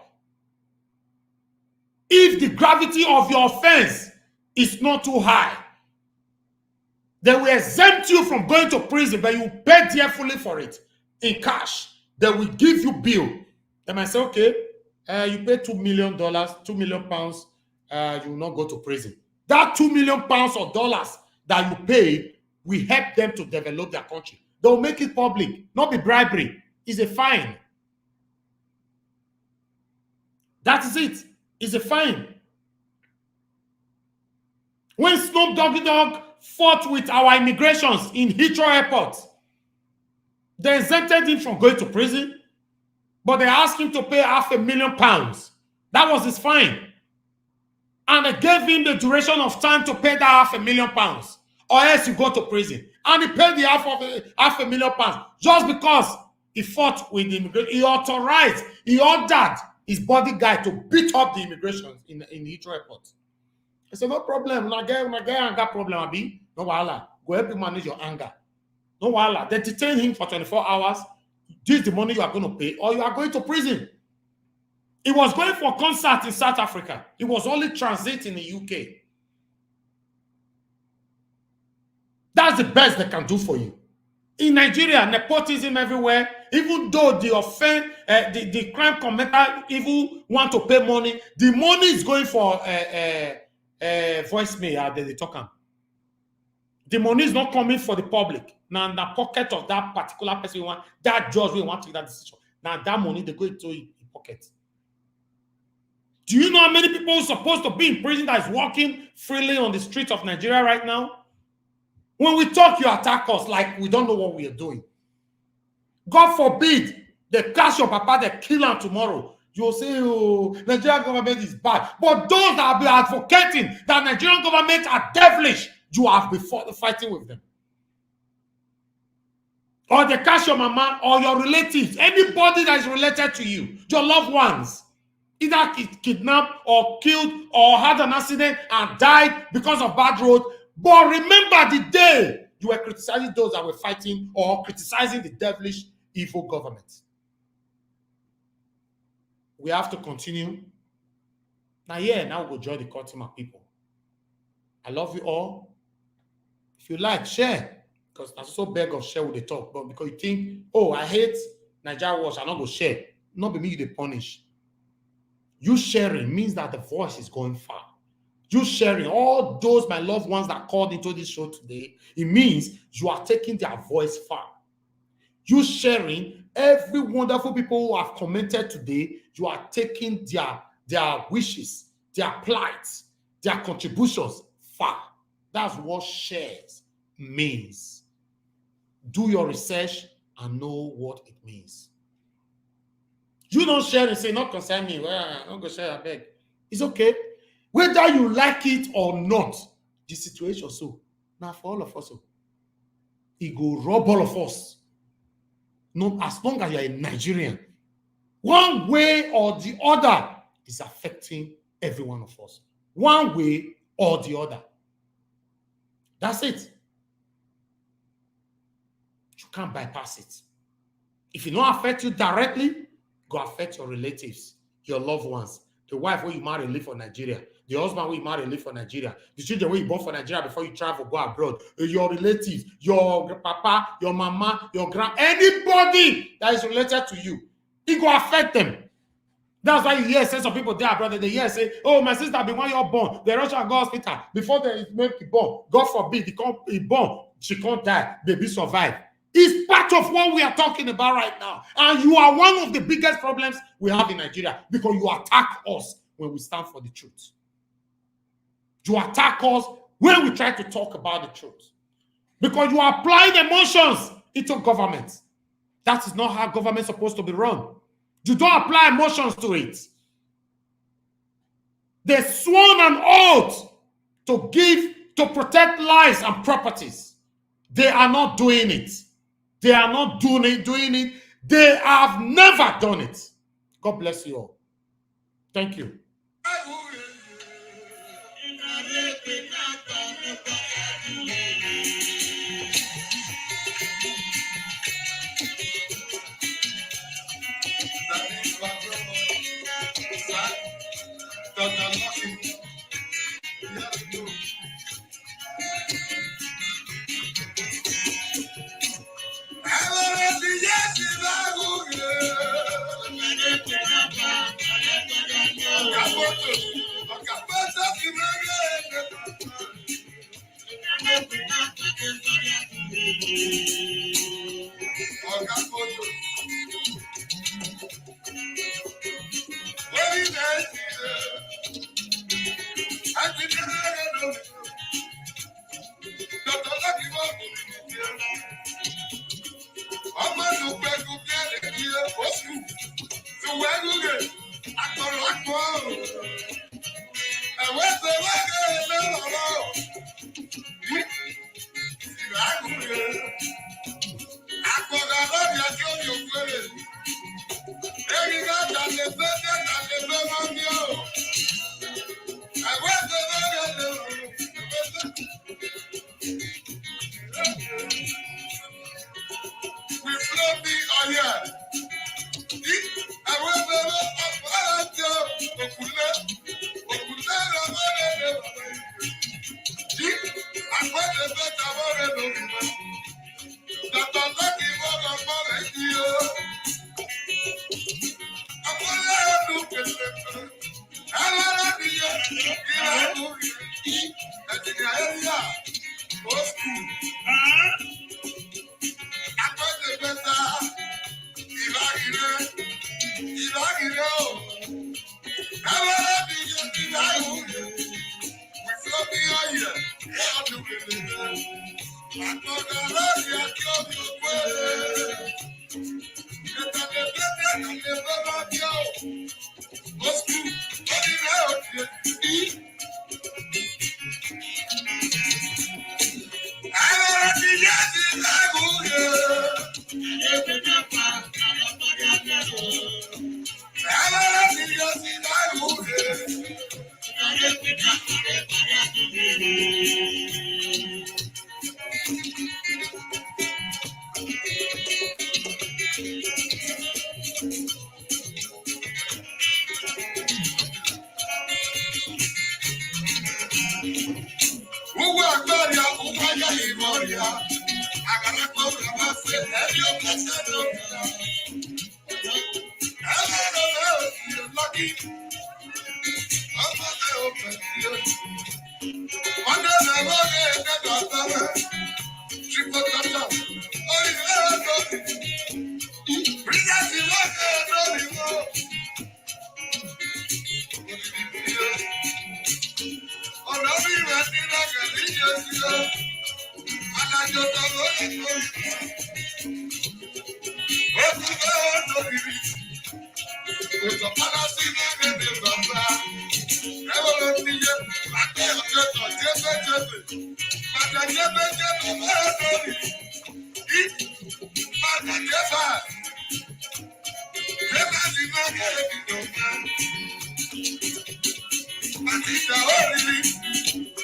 If the gravity of your offense is not too high, they will exempt you from going to prison, but you pay dearly for it in cash. They will give you bill. They might say, okay, you pay $2 million, £2 million, you will not go to prison. That £2 million or dollars that you pay will help them to develop their country. They will make it public, not be bribery. It's a fine. That is it. It's a fine. When Snoop Doggy Dogg fought with our immigrations in Heathrow Airport, they exempted him from going to prison, but they asked him to pay £500,000. That was his fine. And they gave him the duration of time to pay that £500,000, or else you go to prison. And he paid the £500,000 just because he fought with the immigration. He authorized, he ordered his bodyguard to beat up the immigration in Heathrow Airport. I said, no problem. When I get anger problem, Abi, no wahala. Go help you manage your anger. No wahala. They detain him for 24 hours. This is the money you are going to pay, or you are going to prison. He was going for a concert in South Africa. He was only transit in the UK. That's the best they can do for you. In Nigeria, nepotism everywhere. Even though the offense, the crime committer even want to pay money, the money is going for voicemail. They talk on. The money is not coming for the public. Now, in the pocket of that particular person, we want that judge, we want to take that decision. Now, that money they go into the pocket. Do you know how many people are supposed to be in prison that is walking freely on the streets of Nigeria right now? When we talk, you attack us like we don't know what we are doing. God forbid they catch your papa, they kill him tomorrow. You'll say, oh, Nigerian government is bad. But those that have been advocating that Nigerian government are devilish, you have been fighting with them. Or they catch your mama or your relatives, anybody that is related to you, your loved ones, either kidnapped or killed or had an accident and died because of bad road. But remember the day you were criticizing those that were fighting or criticizing the devilish, evil government. We have to continue. Now we'll join the court team of people. I love you all. If you like, share. Because I so beg of share with the talk. But because you think, oh, I hate Nigeria Watch, I'm not going to share. Not be me they punish. You sharing means that the voice is going far. You sharing all those my loved ones that called into this show today, it means you are taking their voice far. You sharing every wonderful people who have commented today, you are taking their wishes, their plights, their contributions far. That's what shares means. Do your research and know what it means. You don't share and say, not concern me. Well, I'm not going to share, I beg. It's okay. Whether you like it or not, the situation so. Now for all of us, it go rob all of us. Not as long as you're a Nigerian. One way or the other is affecting every one of us. One way or the other. That's it. You can't bypass it. If it don't affect you directly, go affect your relatives, your loved ones, the wife where you marry and live for Nigeria, the husband where you marry and live for Nigeria, the children where you born for Nigeria before you travel, go abroad, your relatives, your papa, your mama, your anybody that is related to you, it go affect them. That's why you hear say some people there, brother, they hear say, oh, my sister been 1 year born, they rush her go hospital before they make it born. God forbid, he born, she can't die, baby survive. It's part of what we are talking about right now. And you are one of the biggest problems we have in Nigeria because you attack us when we stand for the truth. You attack us when we try to talk about the truth. Because you are applying emotions into government. That is not how government is supposed to be run. You don't apply emotions to it. They sworn an oath to protect lives and properties. They are not doing it. They are not doing it. They have never done it. God bless you all. Thank you.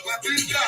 Matija,